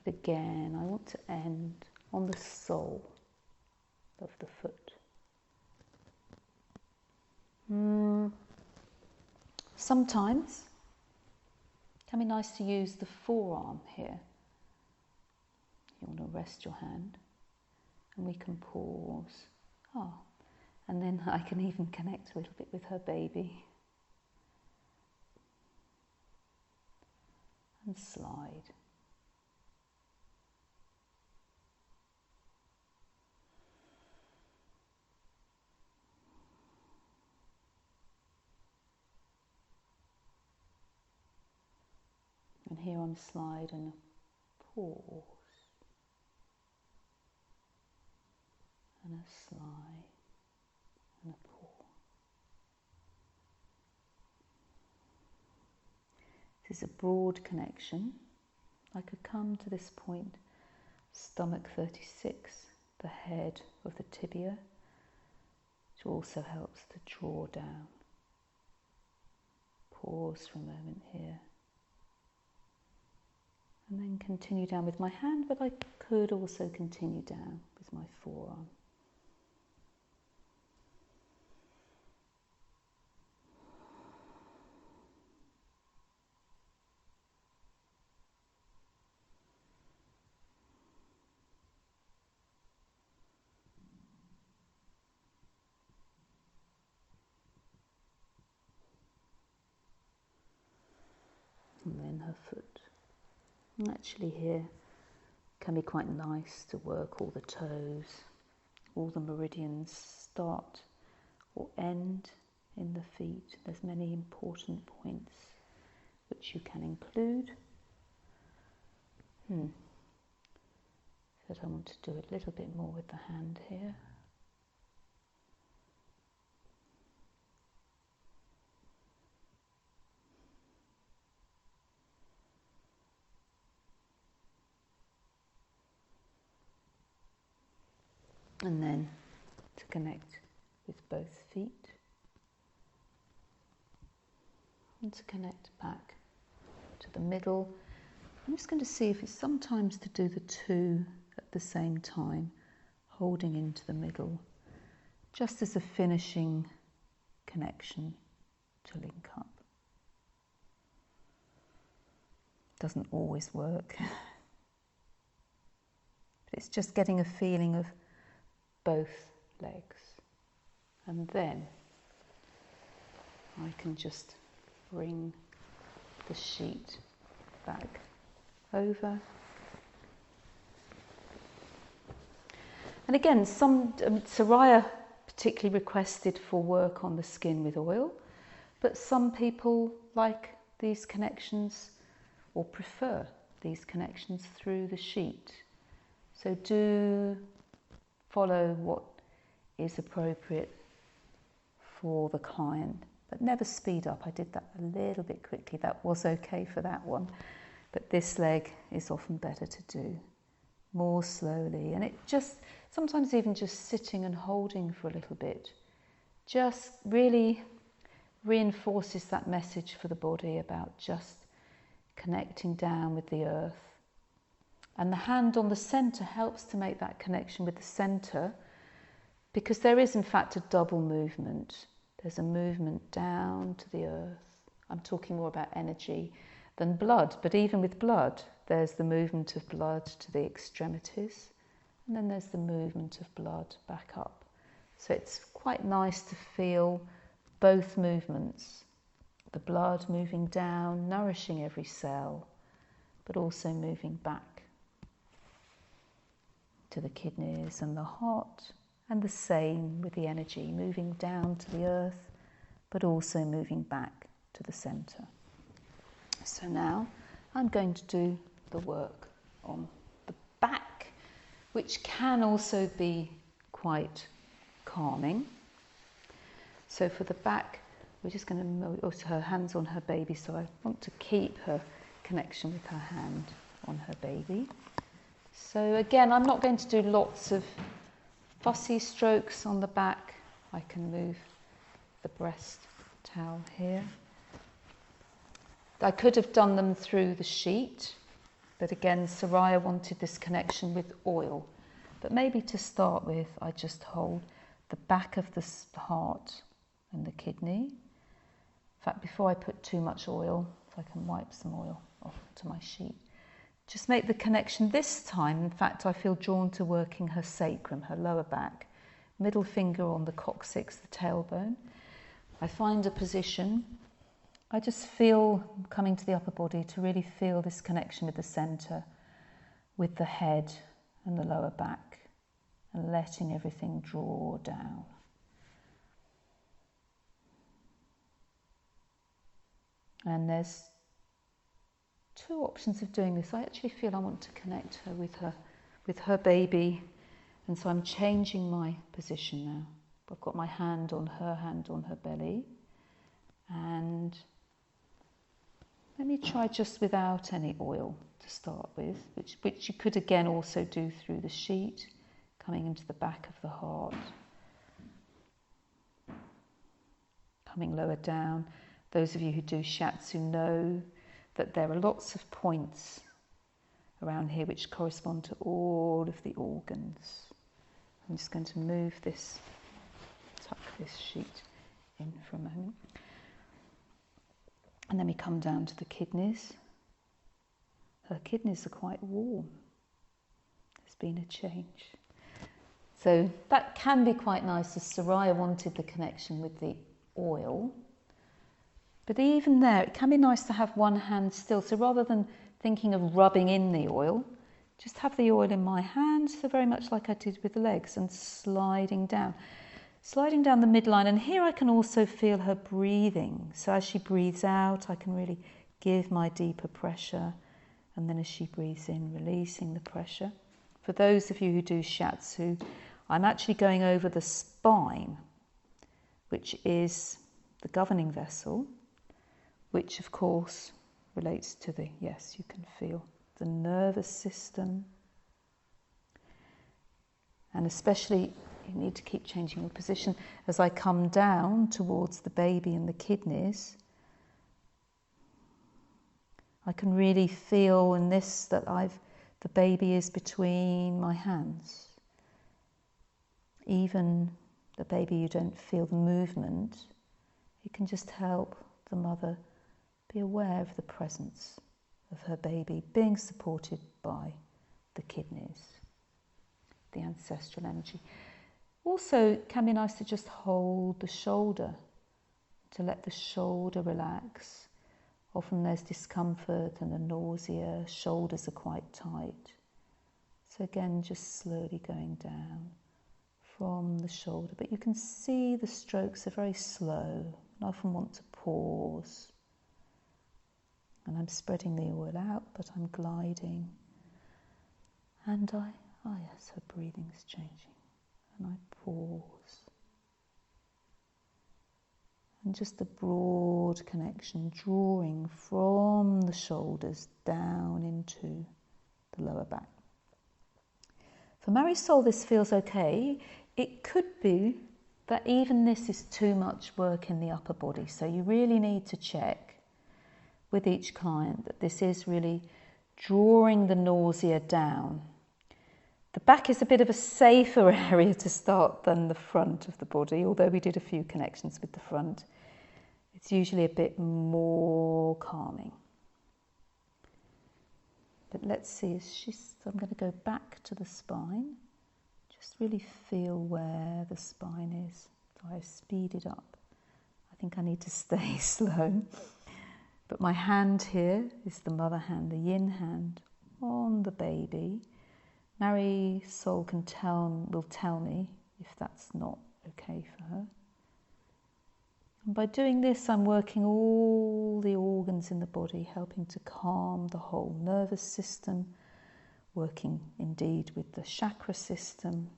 But again, I want to end on the sole of the foot. Sometimes it can be nice to use the forearm here. You want to rest your hand, and we can pause. And then I can even connect a little bit with her baby. And slide. And here on a slide and a pause. And a slide and a pause. This is a broad connection. I could come to this point, stomach 36, the head of the tibia, which also helps to draw down. Pause for a moment here. And then continue down with my hand, but I could also continue down with my forearm. And then her foot. And actually here can be quite nice to work all the toes, all the meridians start or end in the feet. There's many important points which you can include. But I want to do a little bit more with the hand here. And then to connect with both feet. And to connect back to the middle. I'm just going to see if it's sometimes to do the two at the same time, holding into the middle, just as a finishing connection to link up. Doesn't always work, but it's just getting a feeling of both legs. And then I can just bring the sheet back over. And again, Sariah particularly requested for work on the skin with oil, but some people like these connections or prefer these connections through the sheet. So do follow what is appropriate for the client but never speed up. I did that a little bit quickly. That was okay for that one. But this leg is often better to do more slowly. And it just, sometimes even just sitting and holding for a little bit, just really reinforces that message for the body about just connecting down with the earth. And the hand on the centre helps to make that connection with the centre, because there is in fact a double movement. There's a movement down to the earth. I'm talking more about energy than blood, but even with blood, there's the movement of blood to the extremities, and then there's the movement of blood back up. So it's quite nice to feel both movements, the blood moving down, nourishing every cell, but also moving back to the kidneys and the heart, and the same with the energy, moving down to the earth, but also moving back to the centre. So now I'm going to do the work on the back, which can also be quite calming. So for the back, we're just going to move her hands on her baby, so I want to keep her connection with her hand on her baby. So again, I'm not going to do lots of fussy strokes on the back. I can move the breast towel here. I could have done them through the sheet, but again, Sariah wanted this connection with oil. But maybe to start with, I just hold the back of the heart and the kidney. In fact, before I put too much oil, if I can wipe some oil off to my sheet, just make the connection this time. In fact, I feel drawn to working her sacrum, her lower back, middle finger on the coccyx, the tailbone. I find a position. I just feel coming to the upper body to really feel this connection with the centre, with the head and the lower back, and letting everything draw down. And there's two options of doing this. I actually feel I want to connect her with her baby, and so I'm changing my position now. I've got my hand on her belly, and let me try just without any oil to start with, which you could again also do through the sheet, coming into the back of the heart, coming lower down. Those of you who do Shiatsu know that there are lots of points around here which correspond to all of the organs. I'm just going to move this, tuck this sheet in for a moment. And then we come down to the kidneys. Her kidneys are quite warm. There's been a change. So that can be quite nice, as Sariah wanted the connection with the oil. But even there, it can be nice to have one hand still. So rather than thinking of rubbing in the oil, just have the oil in my hand, so very much like I did with the legs, and sliding down the midline. And here I can also feel her breathing. So as she breathes out, I can really give my deeper pressure. And then as she breathes in, releasing the pressure. For those of you who do Shiatsu, I'm actually going over the spine, which is the governing vessel, which of course relates to the, yes, you can feel the nervous system. And especially, you need to keep changing your position as I come down towards the baby and the kidneys. I can really feel in this that the baby is between my hands. Even the baby, you don't feel the movement. It can just help the mother be aware of the presence of her baby being supported by the kidneys, the ancestral energy. Also, it can be nice to just hold the shoulder, to let the shoulder relax. Often there's discomfort and a nausea, shoulders are quite tight. So again, just slowly going down from the shoulder. But you can see the strokes are very slow. I often want to pause. And I'm spreading the oil out, but I'm gliding. And yes, her breathing is changing. And I pause. And just the broad connection, drawing from the shoulders down into the lower back. For Marisol, this feels okay. It could be that even this is too much work in the upper body. So you really need to check with each client that this is really drawing the nausea down. The back is a bit of a safer area to start than the front of the body, although we did a few connections with the front. It's usually a bit more calming. But let's see, I'm going to go back to the spine. Just really feel where the spine is. So I've speeded up. I think I need to stay slow. But my hand here is the mother hand, the yin hand on the baby. Marisol will tell me if that's not okay for her. And by doing this, I'm working all the organs in the body, helping to calm the whole nervous system, working indeed with the chakra system,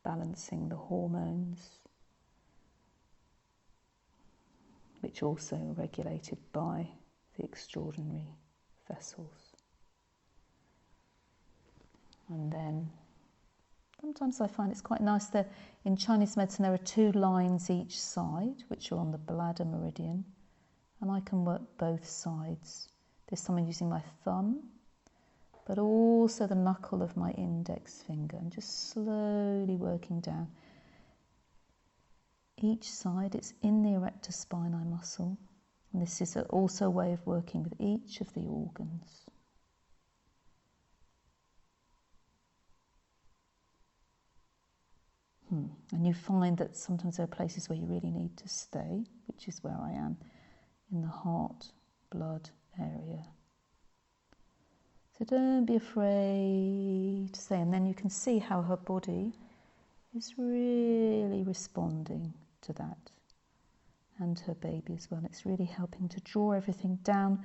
balancing the hormones, which also are regulated by the extraordinary vessels. And then sometimes I find it's quite nice that in Chinese medicine there are 2 lines each side, which are on the bladder meridian, and I can work both sides. This time I'm using my thumb, but also the knuckle of my index finger, and just slowly working down. Each side, it's in the erector spinae muscle, and this is also a way of working with each of the organs. And you find that sometimes there are places where you really need to stay, which is where I am, in the heart, blood area. So don't be afraid to stay. And then you can see how her body is really responding to that. And her baby as well. It's really helping to draw everything down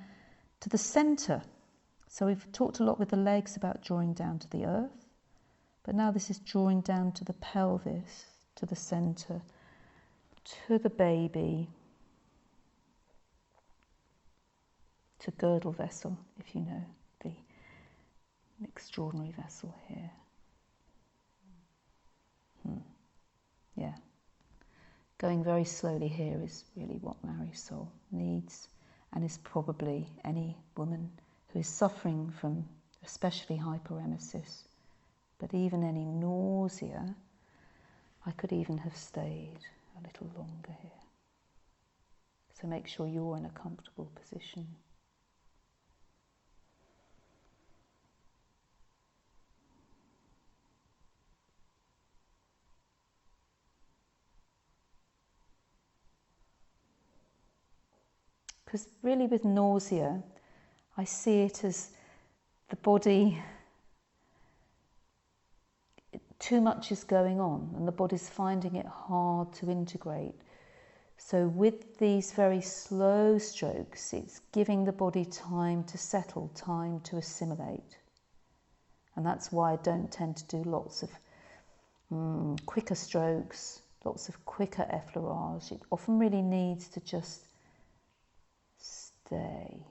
to the centre. So we've talked a lot with the legs about drawing down to the earth. But now this is drawing down to the pelvis, to the centre, to the baby, to girdle vessel, if you know the extraordinary vessel here. Yeah. Going very slowly here is really what Marisol needs, and is probably any woman who is suffering from especially hyperemesis. But even any nausea, I could even have stayed a little longer here. So make sure you're in a comfortable position. Because really with nausea, I see it as the body, too much is going on and the body's finding it hard to integrate. So with these very slow strokes, it's giving the body time to settle, time to assimilate. And that's why I don't tend to do lots of quicker strokes, lots of quicker effleurage. It often really needs to just stay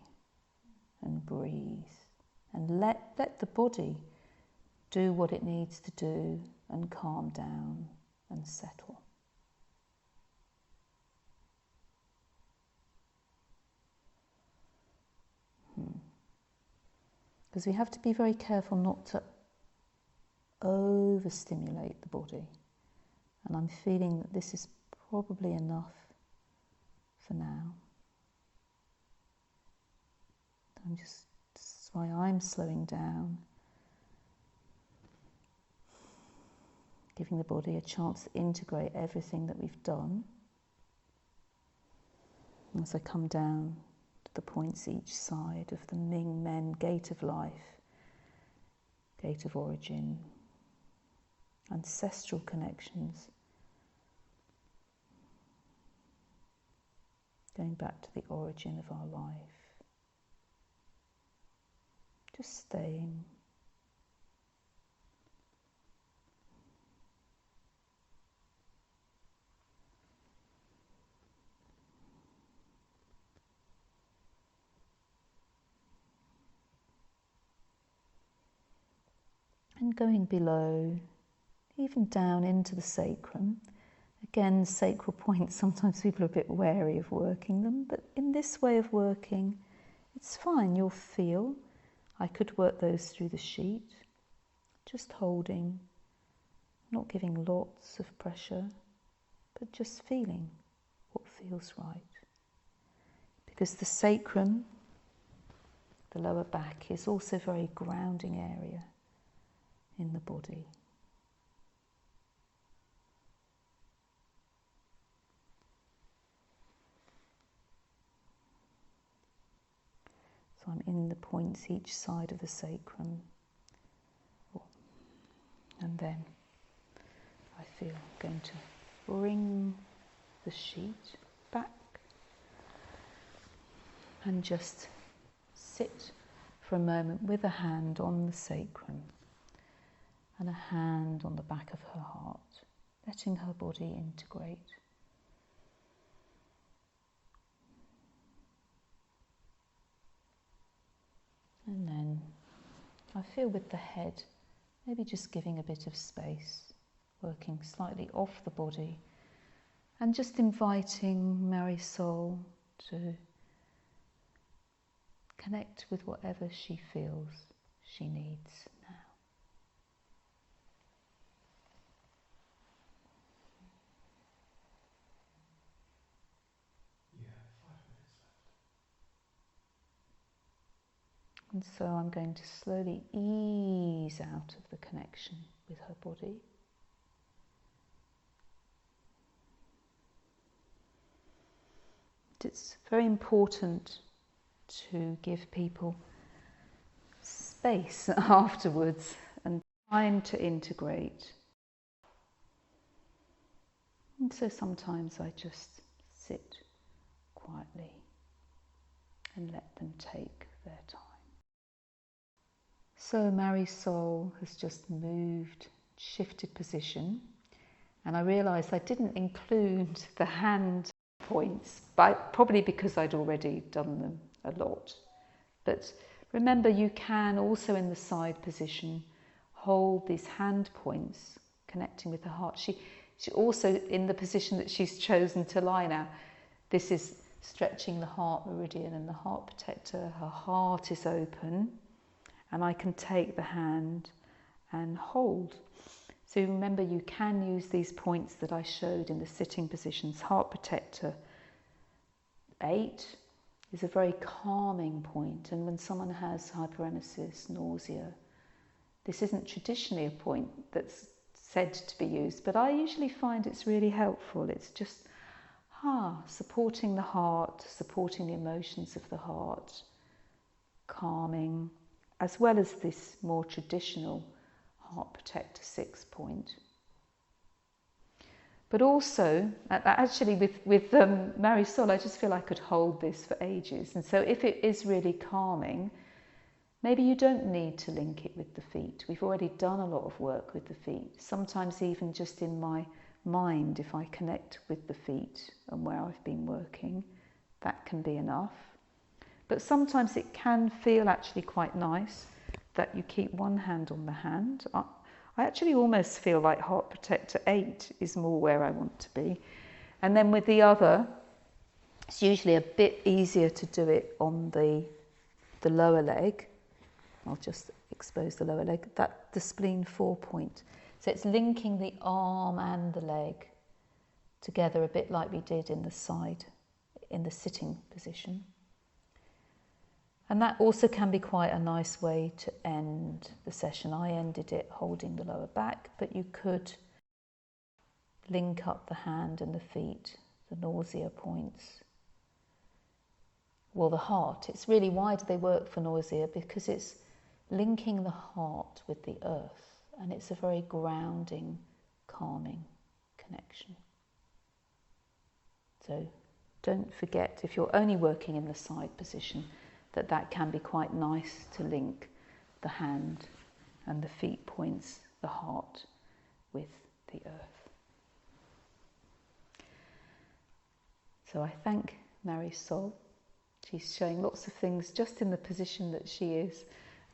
and breathe and let the body do what it needs to do and calm down and settle. Because we have to be very careful not to overstimulate the body. And I'm feeling that this is probably enough for now. That's why I'm slowing down, giving the body a chance to integrate everything that we've done. As I come down to the points each side of the Ming Men gate of life, gate of origin, ancestral connections, going back to the origin of our life. Just staying. and going below, even down into the sacrum. Again, sacral points, sometimes people are a bit wary of working them, but in this way of working, it's fine. You'll feel. I could work those through the sheet, just holding, not giving lots of pressure, but just feeling what feels right. Because the sacrum, the lower back, is also a very grounding area in the body. So I'm in the points each side of the sacrum. And then I feel I'm going to bring the sheet back and just sit for a moment with a hand on the sacrum and a hand on the back of her heart, letting her body integrate. And then I feel with the head, maybe just giving a bit of space, working slightly off the body, and just inviting Marisol to connect with whatever she feels she needs now. Yeah, 5 minutes left. And so I'm going to slowly ease out of the connection with her body. It's very important to give people space afterwards and time to integrate. And so sometimes I just sit quietly and let them take their time. So Marisol has just moved, shifted position, and I realised I didn't include the hand points, probably because I'd already done them a lot. But remember, you can also in the side position hold these hand points connecting with the heart. She also, in the position that she's chosen to lie now, this is stretching the heart meridian and the heart protector. Her heart is open, and I can take the hand and hold. So remember, you can use these points that I showed in the sitting positions. Heart protector 8 is a very calming point, and when someone has hyperemesis, nausea, this isn't traditionally a point that's said to be used, but I usually find it's really helpful. It's just supporting the heart, supporting the emotions of the heart, calming, as well as this more traditional heart protector 6 point. But also, actually with Marisol, I just feel I could hold this for ages. And so if it is really calming, maybe you don't need to link it with the feet. We've already done a lot of work with the feet. Sometimes even just in my mind, if I connect with the feet and where I've been working, that can be enough. But sometimes it can feel actually quite nice that you keep one hand on the hand. I actually almost feel like heart protector 8 is more where I want to be. And then with the other, it's usually a bit easier to do it on the lower leg. I'll just expose the lower leg. The spleen 4 point. So it's linking the arm and the leg together, a bit like we did in the side, in the sitting position. And that also can be quite a nice way to end the session. I ended it holding the lower back, but you could link up the hand and the feet, the nausea points. Well, the heart, it's really, why do they work for nausea? Because it's linking the heart with the earth, and it's a very grounding, calming connection. So don't forget, if you're only working in the side position, that can be quite nice to link the hand and the feet points, the heart, with the earth. So I thank Marisol. She's showing lots of things just in the position that she is,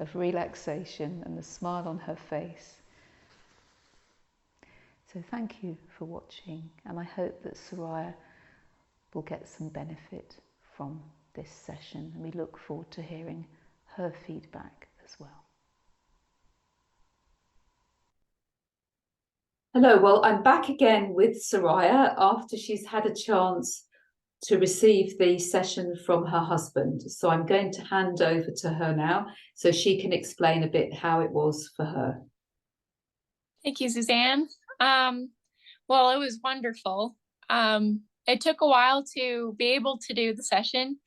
of relaxation and the smile on her face. So thank you for watching, and I hope that Sariah will get some benefit from this session, and we look forward to hearing her feedback as well. Hello, well, I'm back again with Sariah after she's had a chance to receive the session from her husband. So I'm going to hand over to her now so she can explain a bit how it was for her. Thank you, Suzanne. Well, it was wonderful. It took a while to be able to do the session.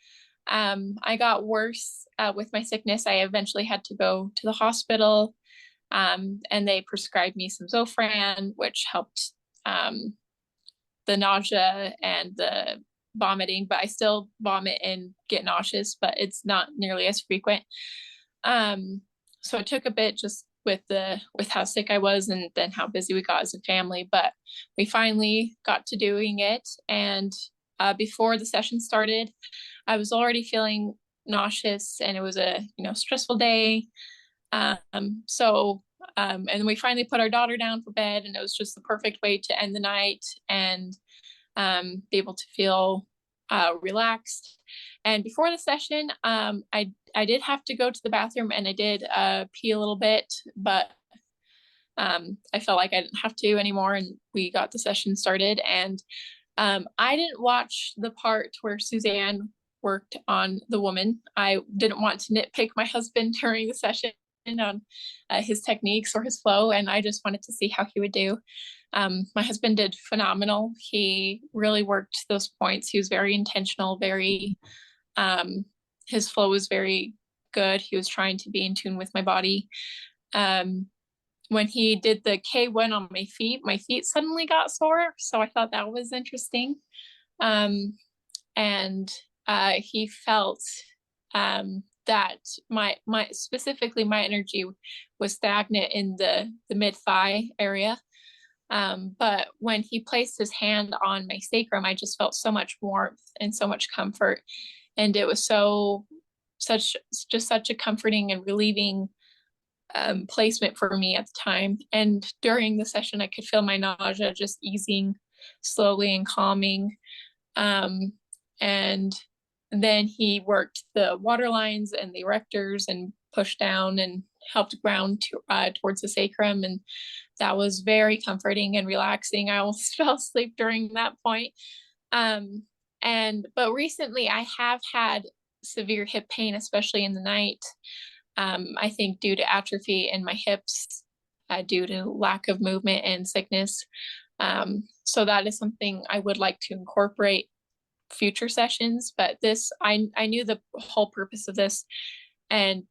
I got worse with my sickness. I eventually had to go to the hospital, and they prescribed me some Zofran, which helped the nausea and the vomiting, but I still vomit and get nauseous, but it's not nearly as frequent. So it took a bit just with how sick I was, and then how busy we got as a family, but we finally got to doing it. And before the session started, I was already feeling nauseous, and it was a stressful day. And we finally put our daughter down for bed, and it was just the perfect way to end the night and be able to feel relaxed. And before the session, I did have to go to the bathroom, and I did pee a little bit, but I felt like I didn't have to anymore, and we got the session started. And I didn't watch the part where Suzanne worked on the woman. I didn't want to nitpick my husband during the session on his techniques or his flow, and I just wanted to see how he would do. My husband did phenomenal. He really worked those points. He was very intentional, his flow was very good. He was trying to be in tune with my body. When he did the K1 on my feet suddenly got sore. So I thought that was interesting. And he felt that specifically my energy was stagnant in the mid-thigh area. But when he placed his hand on my sacrum, I just felt so much warmth and so much comfort. And it was such a comforting and relieving placement for me at the time. And during the session, I could feel my nausea just easing slowly and calming. And then he worked the water lines and the erectors and pushed down and helped ground towards the sacrum. And that was very comforting and relaxing. I almost fell asleep during that point. But recently I have had severe hip pain, especially in the night. I think due to atrophy in my hips, due to lack of movement and sickness. So that is something I would like to incorporate future sessions. But this, I knew the whole purpose of this, and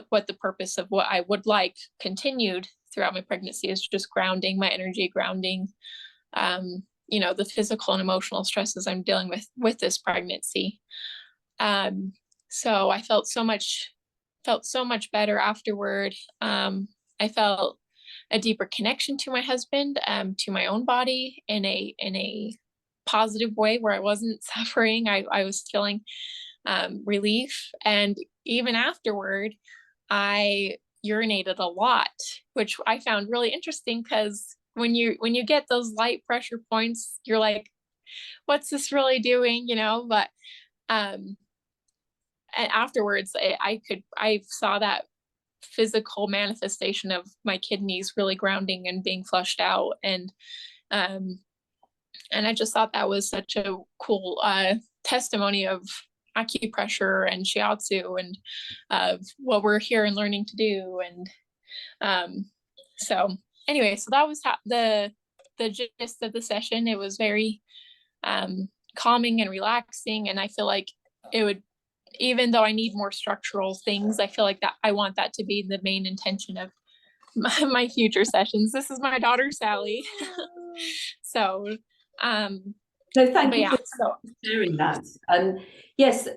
what the purpose of what I would like continued throughout my pregnancy is just grounding my energy, grounding the physical and emotional stresses I'm dealing with this pregnancy. So I felt so much better afterward. I felt a deeper connection to my husband, to my own body in a positive way where I wasn't suffering. I was feeling relief. And even afterward, I urinated a lot, which I found really interesting, because when you get those light pressure points, you're like, what's this really doing? But and afterwards I saw that physical manifestation of my kidneys really grounding and being flushed out. And I just thought that was such a cool testimony of acupressure and Shiatsu and what we're here and learning to do. And so anyway, so that was the gist of the session. It was very calming and relaxing, and I feel like it would, even though I need more structural things, I feel like that I want that to be the main intention of my future sessions. This is my daughter Sally. So thank you for sharing that. And yes,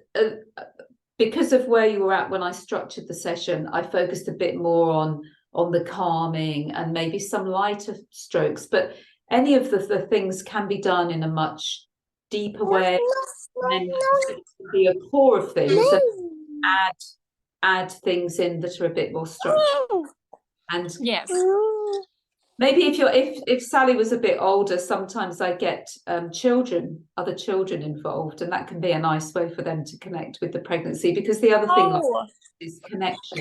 because of where you were at when I structured the session, I focused a bit more on the calming and maybe some lighter strokes, but any of the things can be done in a much deeper way. And then be a core of things and add add things in that are a bit more structured. And Yes. maybe if Sally was a bit older, sometimes I get other children involved, and that can be a nice way for them to connect with the pregnancy, because the other thing is connection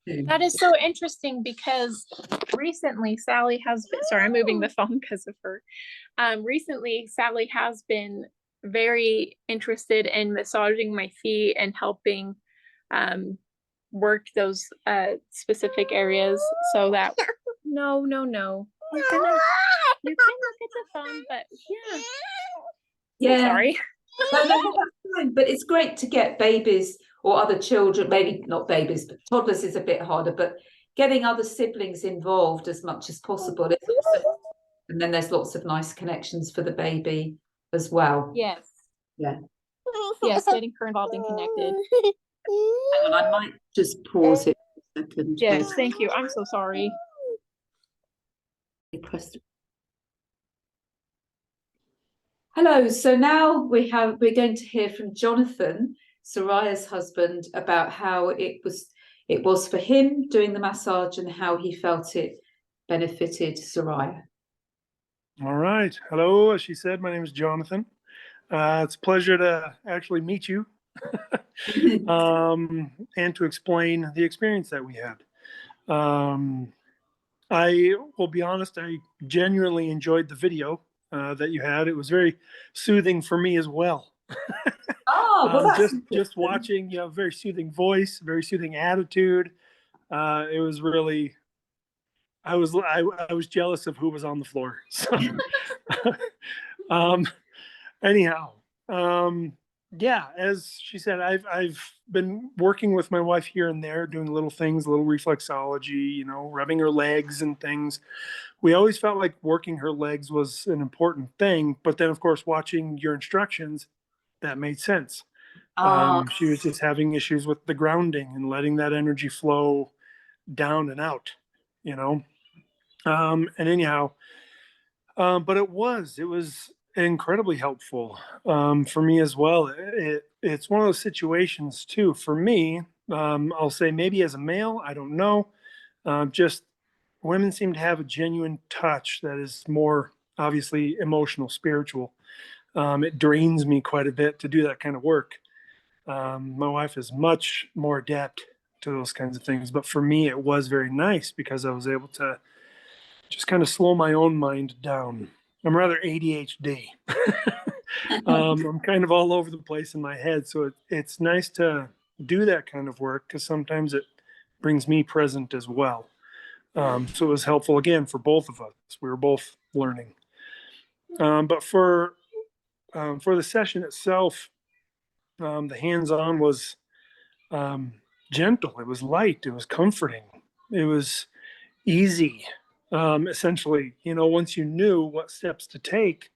too. That is so interesting, because recently Sally has been, sorry, I'm moving the phone because of her. Recently Sally has been very interested in massaging my feet and helping work those specific areas, so that no. You can look at the phone, but Yeah. Sorry. No, that's fine. But it's great to get babies or other children, maybe not babies, but toddlers is a bit harder, but getting other siblings involved as much as possible. And then there's lots of nice connections for the baby as well. Yes. Yeah. Yes, getting her involved and connected. Hang on, I might just pause it for a second. Yes, thank you. I'm so sorry. Hello, so now we're going to hear from Jonathon, Sariah's husband, about how it was for him doing the massage and how he felt it benefited Sariah. All right. Hello, as she said, my name is Jonathon. It's a pleasure to actually meet you and to explain the experience that we had. I will be honest, I genuinely enjoyed the video that you had. It was very soothing for me as well. Oh, well, just watching, you know, very soothing voice, very soothing attitude. It was really, I was jealous of who was on the floor. So, anyhow, yeah, as she said, I've been working with my wife here and there, doing little things, little reflexology, you know, rubbing her legs and things. We always felt like working her legs was an important thing, but then of course, watching your instructions, that made sense. She was just having issues with the grounding and letting that energy flow down and out, you know. And anyhow, but it was incredibly helpful for me as well. It's one of those situations too. For me, I'll say maybe as a male, I don't know. Just women seem to have a genuine touch that is more obviously emotional, spiritual. It drains me quite a bit to do that kind of work. My wife is much more adept to those kinds of things, but for me, it was very nice because I was able to just kind of slow my own mind down. I'm rather ADHD. I'm kind of all over the place in my head, so it's nice to do that kind of work because sometimes it brings me present as well. So it was helpful again for both of us. We were both learning. But for the session itself, the hands-on was gentle. It was light. It was comforting. It was easy. Essentially, you know, once you knew what steps to take,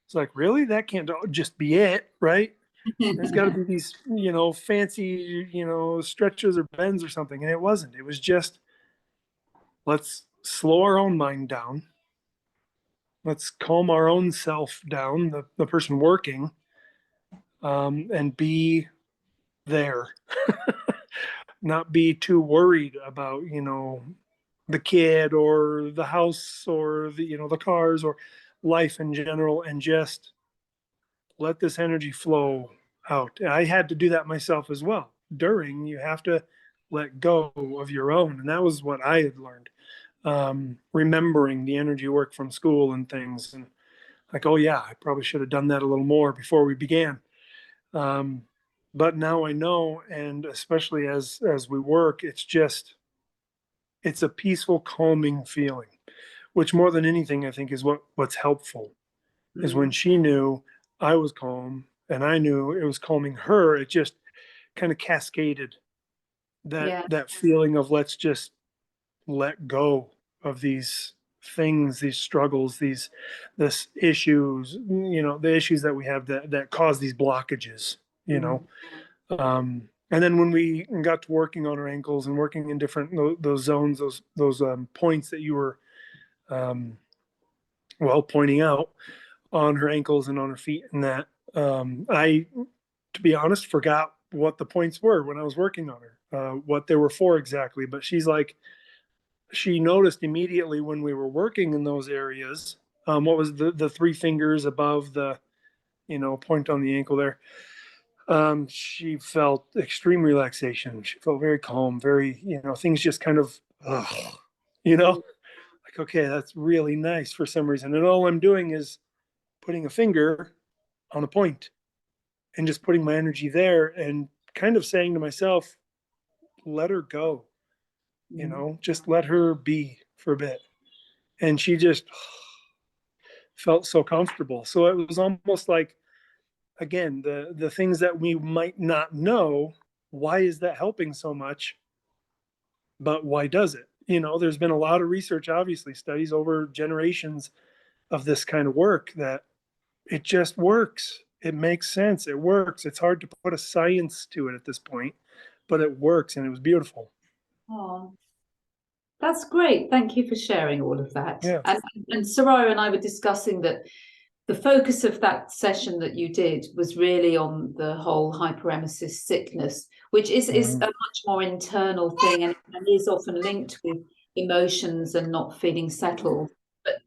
it's like, really, that can't just be it, right? There's got to be these, you know, fancy, you know, stretches or bends or something, and it wasn't. It was just, let's slow our own mind down. Let's calm our own self down, the person working, and be there. Not be too worried about, you know, the kid or the house or the, you know, the cars or life in general, and just let this energy flow out. I had to do that myself as well. During, you have to let go of your own, and that was what I had learned. Remembering the energy work from school and things, and like, oh yeah, I probably should have done that a little more before we began. But now I know, and especially as we work, it's a peaceful, calming feeling, which more than anything, I think is what's helpful. Is when she knew I was calm and I knew it was calming her, it just kind of cascaded that feeling of, let's just let go of these things, these struggles, this issues, you know, the issues that we have that cause these blockages, you know. And then when we got to working on her ankles and working in different those zones, those points that you were pointing out on her ankles and on her feet, and that I, to be honest, forgot what the points were when I was working on her. what they were for exactly, but she's like, she noticed immediately when we were working in those areas, what was the three fingers above the, point on the ankle there. She felt extreme relaxation. She felt very calm, very, things just kind of, like, okay, that's really nice for some reason. And all I'm doing is putting a finger on a point and just putting my energy there and kind of saying to myself, let her go, just let her be for a bit. And she just felt so comfortable. So it was almost like, again, the things that we might not know, why is that helping so much? But why does it? There's been a lot of research, obviously, studies over generations of this kind of work, that it just works. It makes sense. It works. It's hard to put a science to it at this point, but it works, and it was beautiful. Oh, that's great. Thank you for sharing all of that. Yeah. And Sariah and I were discussing that the focus of that session that you did was really on the whole hyperemesis sickness, which is a much more internal thing and is often linked with emotions and not feeling settled.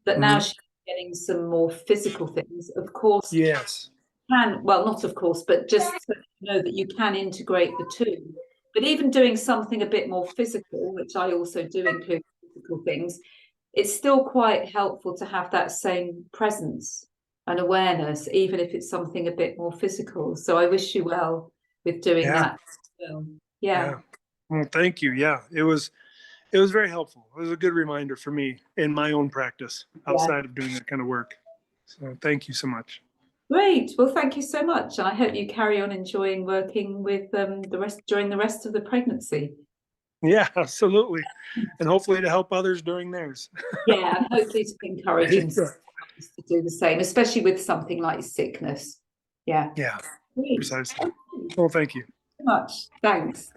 But now she's getting some more physical things. Of course, yes, not of course, but just so you know that you can integrate the two. But even doing something a bit more physical, which I also do include physical things, it's still quite helpful to have that same presence and awareness, even if it's something a bit more physical. So I wish you well with doing that as well. Yeah. Well, thank you. Yeah, it was very helpful. It was a good reminder for me in my own practice outside of doing that kind of work. So thank you so much. Great. Well, thank you so much. And I hope you carry on enjoying working with during the rest of the pregnancy. Yeah, absolutely. And hopefully to help others during theirs. Yeah, and hopefully to encourage others to do the same, especially with something like sickness. Yeah. Yeah, Great. precisely. Well, thank you. So much. Thanks.